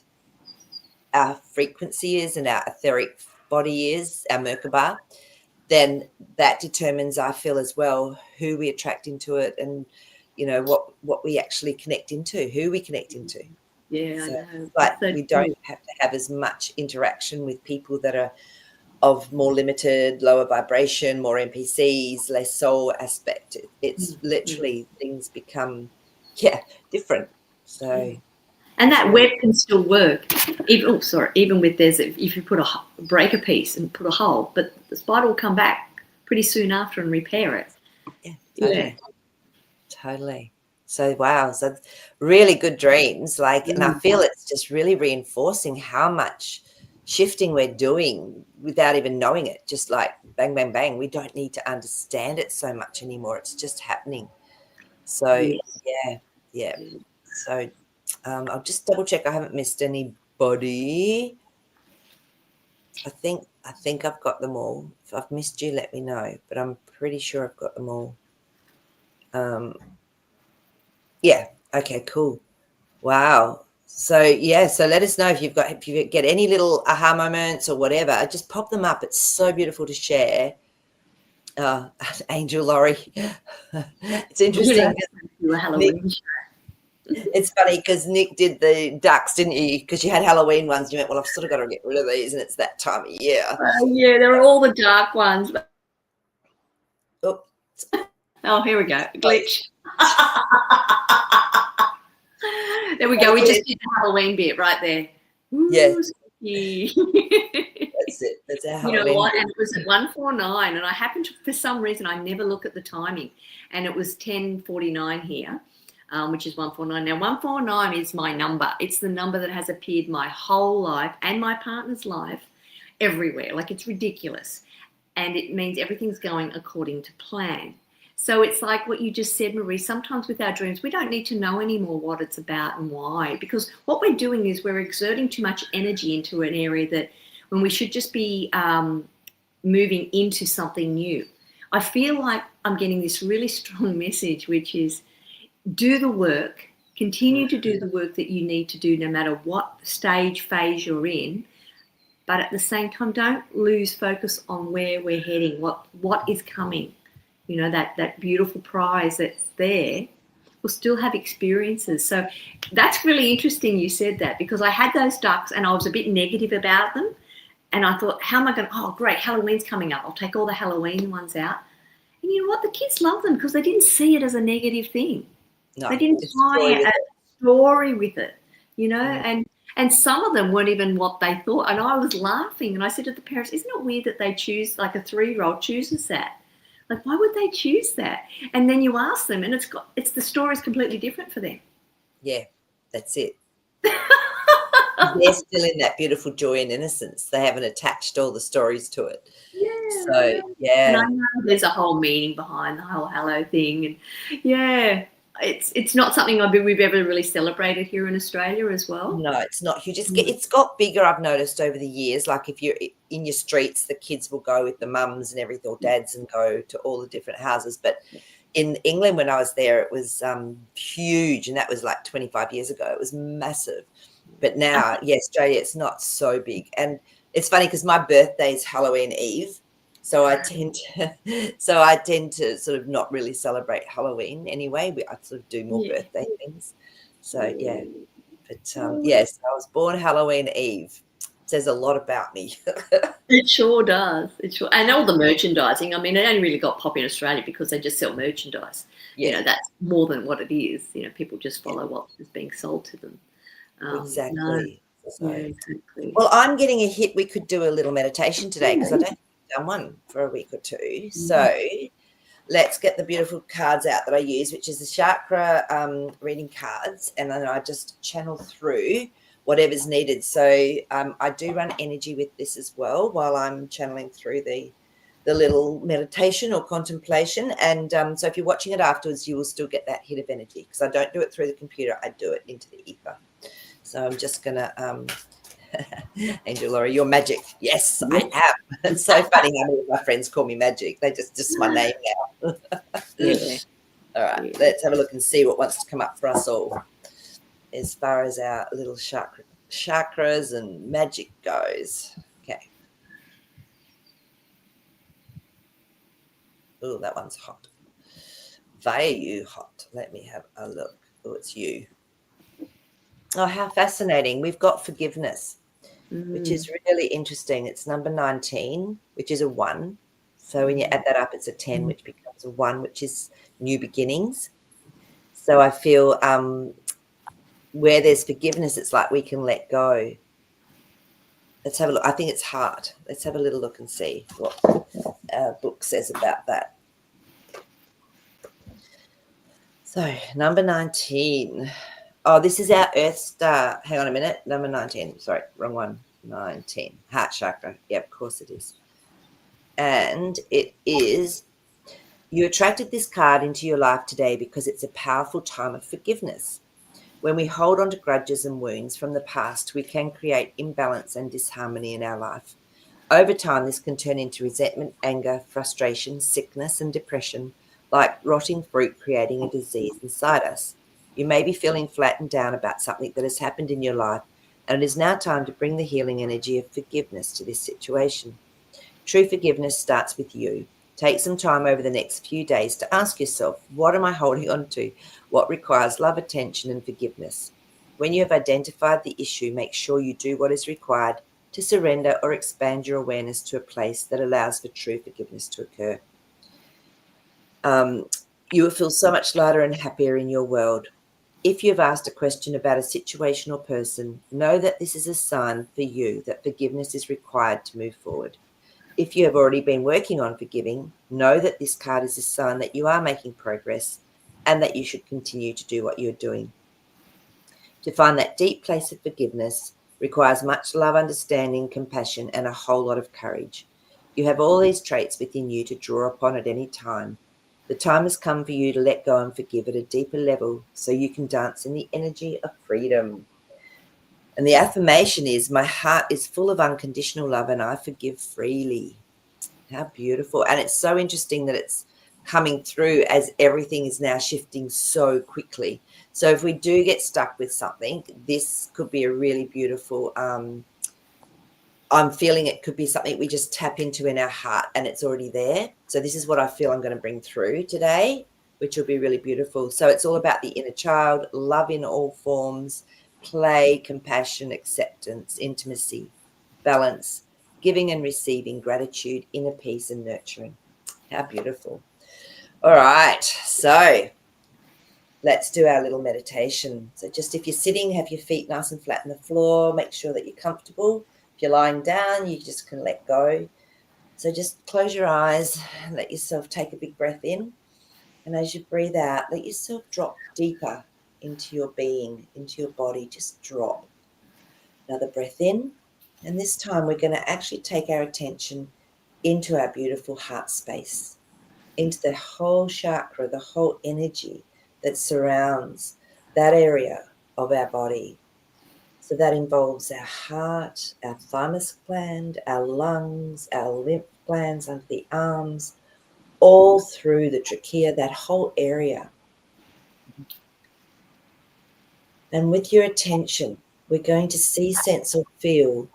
our frequency is and our etheric body is, our Merkaba, then that determines, I feel, as well, who we attract into it and, you know, what we actually connect into, who we connect into. Yeah, I So know. like It's so we don't true. have to have as much interaction with people that are of more limited, lower vibration, more NPCs, less soul aspect. It's literally things become, different. So And it's that really, web can still work. Even even with this, if you put break a piece and put a hole, but the spider will come back pretty soon after and repair it. yeah, Yeah. totally. So wow, so really good dreams. Like, and I Mm. feel it's just really reinforcing how much shifting we're doing without even knowing it. Just like bang, bang, bang. We don't need to understand it so much anymore. It's just happening. So Yes. yeah. So I'll just double check I haven't missed anybody. I think I've got them all. If I've missed you, let me know. But I'm pretty sure I've got them all. Yeah. Okay. Cool. Wow. So yeah. So let us know if you get any little aha moments or whatever. Just pop them up. It's so beautiful to share. Angel Laurie. It's You interesting. like to do a Nick, Halloween show. it's funny because Nick did the ducks, didn't you? Because you had Halloween ones. You went, well, I've sort of got to get rid of these, and it's that time of year. Yeah, there are all the dark ones. Oh, Oh, here we go. Glitch. There we go. We just did the Halloween bit right there. yeah, Ooh, spooky. that's it. That's our You know Halloween. what? And it was at 1:49, and I happened to, for some reason, I never look at the timing, and it was 10:49 here, which is 149. Now, 149 is my number. It's the number that has appeared my whole life and my partner's life everywhere. Like, it's ridiculous, and it means everything's going according to plan. So it's like what you just said, Marie. Sometimes with our dreams, we don't need to know anymore what it's about and why, because what we're doing is we're exerting too much energy into an area that when we should just be moving into something new. I feel like I'm getting this really strong message, which is do the work, Continue to do the work that you need to do no matter what stage, phase you're in. But at the same time, don't lose focus on where we're heading, what is coming. You know, that beautiful prize that's there. We'll still have experiences. So that's really interesting you said that, because I had those ducks and I was a bit negative about them. And I thought, how am I going to, oh, great, Halloween's coming up. I'll take all the Halloween ones out. And you know what? The kids love them because they didn't see it as a negative thing. No, They didn't tie a story with it, you know, and some of them weren't even what they thought. And I was laughing and I said to the parents, isn't it weird that they choose, like a 3-year-old chooses that? Like, why would they choose that? And then you ask them and it's the story's completely different for them. Yeah, that's it. They're still in that beautiful joy and innocence. They haven't attached all the stories to it. Yeah. So, yeah. And I know there's a whole meaning behind the whole Hallow thing. And yeah, it's not something we've ever really celebrated here in Australia as well. No, it's not huge. It's got bigger, I've noticed over the years. Like if you're in your streets, the kids will go with the mums and everything, or dads, and go to all the different houses. But in England, when I was there, it was huge. And that was like 25 years ago. It was massive. But now, yeah, Australia, it's not so big. And it's funny because my birthday is Halloween Eve. So I tend to sort of not really celebrate Halloween anyway. I sort of do more birthday things. So, yeah. But, yes, I was born Halloween Eve. It says a lot about me. It sure does. And all the merchandising. I mean, it only really got pop in Australia because they just sell merchandise. Yeah. You know, that's more than what it is. You know, people just follow what is being sold to them. Exactly. No. So, yeah, exactly. well, I'm getting a hit. We could do a little meditation today because I don't think I've done one for a week or two. So let's get the beautiful cards out that I use, which is the chakra reading cards, and then I just channel through whatever's needed. So I do run energy with this as well while I'm channeling through the little meditation or contemplation. And so if you're watching it afterwards, you will still get that hit of energy because I don't do it through the computer. I do it into the ether. So I'm just going to, Angel Laura, you're magic. Yes, I am. It's so funny how many of my friends call me magic. They just my name now. Yeah. All right, let's have a look and see what wants to come up for us all as far as our little chakras and magic goes. Okay. Oh, that one's hot. Very hot. Let me have a look. Oh, it's you. Oh, how fascinating. We've got forgiveness, which is really interesting. It's number 19, which is a 1. So when you add that up, it's a 10, which becomes a 1, which is new beginnings. So I feel where there's forgiveness, it's like we can let go. Let's have a look. I think it's heart. Let's have a little look and see what our book says about that. So number 19. Oh, this is our Earth Star. Hang on a minute. Number 19. Sorry, wrong one. 19. Heart chakra. Yeah, of course it is. And it is, you attracted this card into your life today because it's a powerful time of forgiveness. When we hold on to grudges and wounds from the past, we can create imbalance and disharmony in our life. Over time, this can turn into resentment, anger, frustration, sickness, and depression, like rotting fruit creating a disease inside us. You may be feeling flat and down about something that has happened in your life, and it is now time to bring the healing energy of forgiveness to this situation. True forgiveness starts with you. Take some time over the next few days to ask yourself, what am I holding on to? What requires love, attention, and forgiveness? When you have identified the issue, make sure you do what is required to surrender or expand your awareness to a place that allows for true forgiveness to occur. You will feel so much lighter and happier in your world. If you've asked a question about a situation or person, know that this is a sign for you that forgiveness is required to move forward. If you have already been working on forgiving, know that this card is a sign that you are making progress and that you should continue to do what you're doing. To find that deep place of forgiveness requires much love, understanding, compassion, and a whole lot of courage. You have all these traits within you to draw upon at any time. The time has come for you to let go and forgive at a deeper level so you can dance in the energy of freedom. And the affirmation is, my heart is full of unconditional love and I forgive freely. How beautiful. And it's so interesting that it's coming through as everything is now shifting so quickly. So if we do get stuck with something, this could be a really beautiful, I'm feeling it could be something we just tap into in our heart and it's already there. So this is what I feel I'm going to bring through today, which will be really beautiful. So it's all about the inner child, love in all forms, play, compassion, acceptance, intimacy, balance, giving and receiving, gratitude, inner peace and nurturing. How beautiful. All right. So let's do our little meditation. So just if you're sitting, have your feet nice and flat on the floor. Make sure that you're comfortable. If you're lying down, you just can let go. So just close your eyes and let yourself take a big breath in. And as you breathe out, let yourself drop deeper into your being, into your body. Just drop. Another breath in. And this time we're going to actually take our attention into our beautiful heart space, into the whole chakra, the whole energy that surrounds that area of our body. So that involves our heart, our thymus gland, our lungs, our lymph glands under the arms, all through the trachea, that whole area. And with your attention, we're going to see, sense, or feel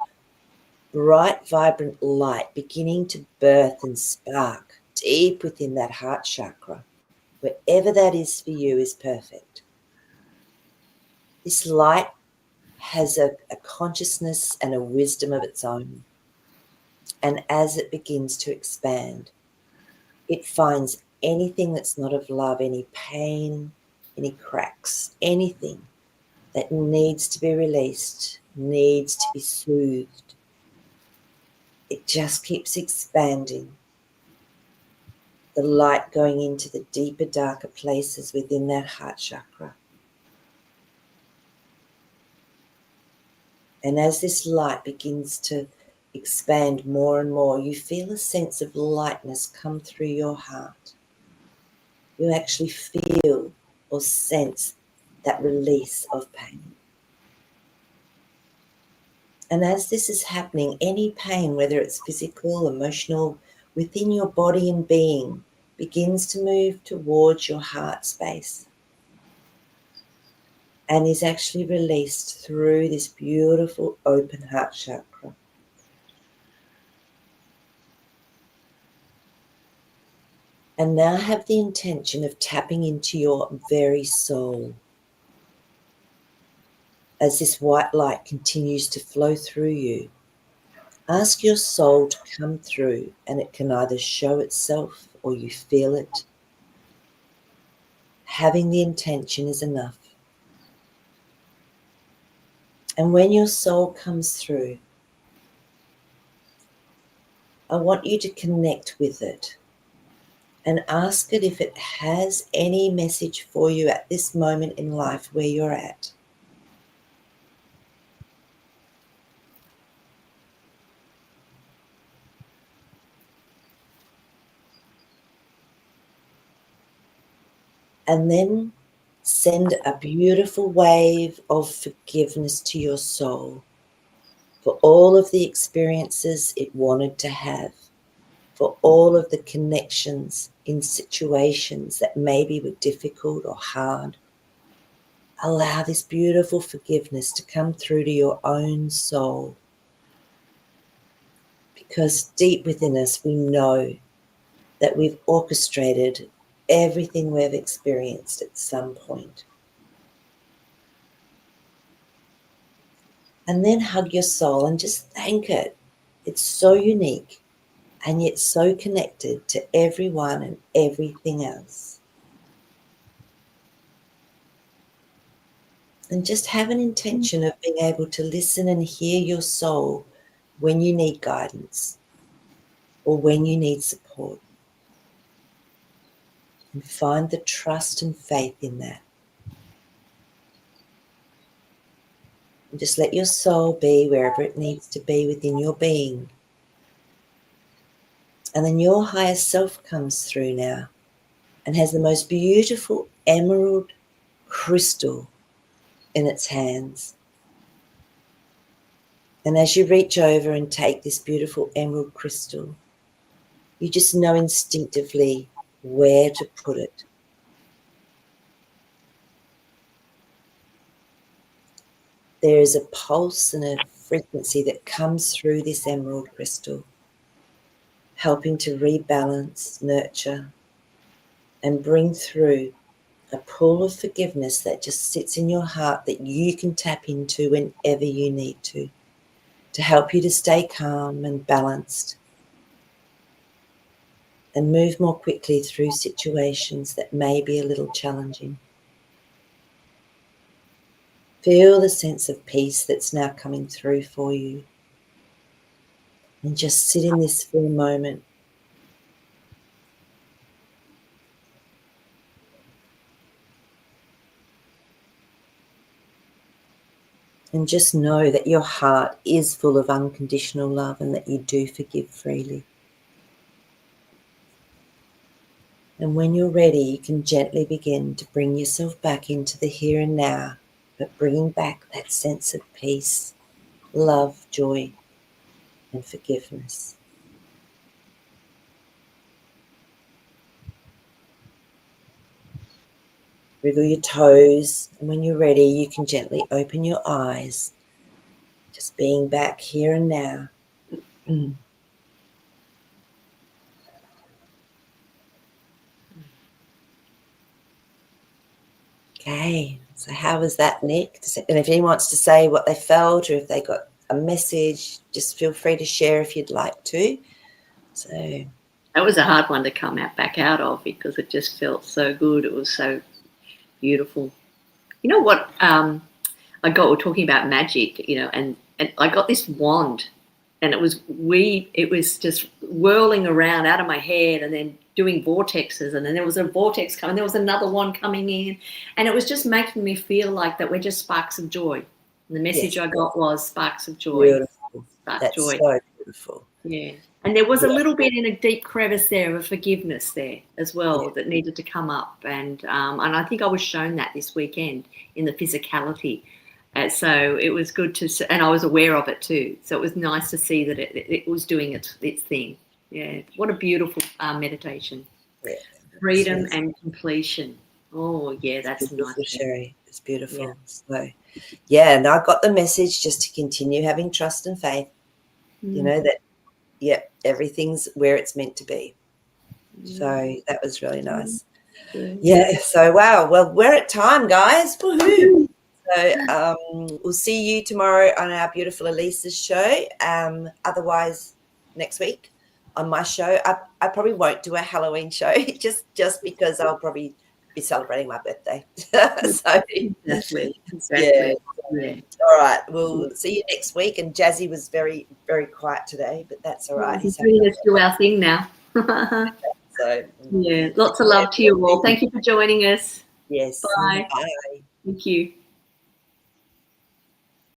bright, vibrant light beginning to birth and spark deep within that heart chakra. Wherever that is for you is perfect. This light has a consciousness and a wisdom of its own. And as it begins to expand, it finds anything that's not of love, any pain, any cracks, anything that needs to be released, needs to be soothed. It just keeps expanding. The light going into the deeper, darker places within that heart chakra. And as this light begins to expand more and more, you feel a sense of lightness come through your heart. You actually feel or sense that release of pain. And as this is happening, any pain, whether it's physical, emotional, within your body and being, begins to move towards your heart space and is actually released through this beautiful open heart chakra. And now have the intention of tapping into your very soul. As this white light continues to flow through you, ask your soul to come through, and it can either show itself or you feel it. Having the intention is enough. And when your soul comes through, I want you to connect with it and ask it if it has any message for you at this moment in life where you're at. And then send a beautiful wave of forgiveness to your soul for all of the experiences it wanted to have, for all of the connections in situations that maybe were difficult or hard. Allow this beautiful forgiveness to come through to your own soul. Because deep within us, we know that we've orchestrated everything we've experienced at some point. And then hug your soul and just thank it. It's so unique and yet so connected to everyone and everything else. And just have an intention of being able to listen and hear your soul when you need guidance or when you need support. And find the trust and faith in that. And just let your soul be wherever it needs to be within your being. And then your higher self comes through now and has the most beautiful emerald crystal in its hands. And as you reach over and take this beautiful emerald crystal, you just know instinctively where to put it. There is a pulse and a frequency that comes through this emerald crystal, helping to rebalance, nurture, and bring through a pool of forgiveness that just sits in your heart that you can tap into whenever you need to help you to stay calm and balanced and move more quickly through situations that may be a little challenging. Feel the sense of peace that's now coming through for you. And just sit in this for a moment. And just know that your heart is full of unconditional love and that you do forgive freely. And when you're ready, you can gently begin to bring yourself back into the here and now, but bringing back that sense of peace, love, joy, and forgiveness. Wriggle your toes, and when you're ready, you can gently open your eyes, just being back here and now. Okay, so how was that, Nick? And if anyone wants to say what they felt or if they got a message, just feel free to share if you'd like to. So that was a hard one to come back out of because it just felt so good. It was so beautiful. You know what? We're talking about magic, and I got this wand, and it was just whirling around out of my head and then doing vortexes, and then there was a vortex coming, there was another one coming in, and it was just making me feel like that we're just sparks of joy. And the message I got was sparks of joy. Beautiful. That's joy. So beautiful. Yeah. And there was a little bit in a deep crevice there of forgiveness there as well that needed to come up. And I think I was shown that this weekend in the physicality. So it was good to, and I was aware of it too. So it was nice to see that it was doing its thing. Yeah. What a beautiful meditation. Yeah. Freedom and completion. Oh, yeah, that's nice. Sherry. It's beautiful. Yeah. So, yeah, and I got the message just to continue having trust and faith. You know, that, everything's where it's meant to be. So that was really nice. Yeah. So, wow. Well, we're at time, guys. Woohoo. So we'll see you tomorrow on our beautiful Elisa's show. Otherwise, next week on my show, I probably won't do a Halloween show just because I'll probably be celebrating my birthday. So exactly. Yeah. All right. We'll see you next week. And Jazzy was very, very quiet today, but that's all right. He's doing us do our thing now. So yeah, lots of love to you all. Thank you for joining us. Yes. Bye. Bye. Thank you.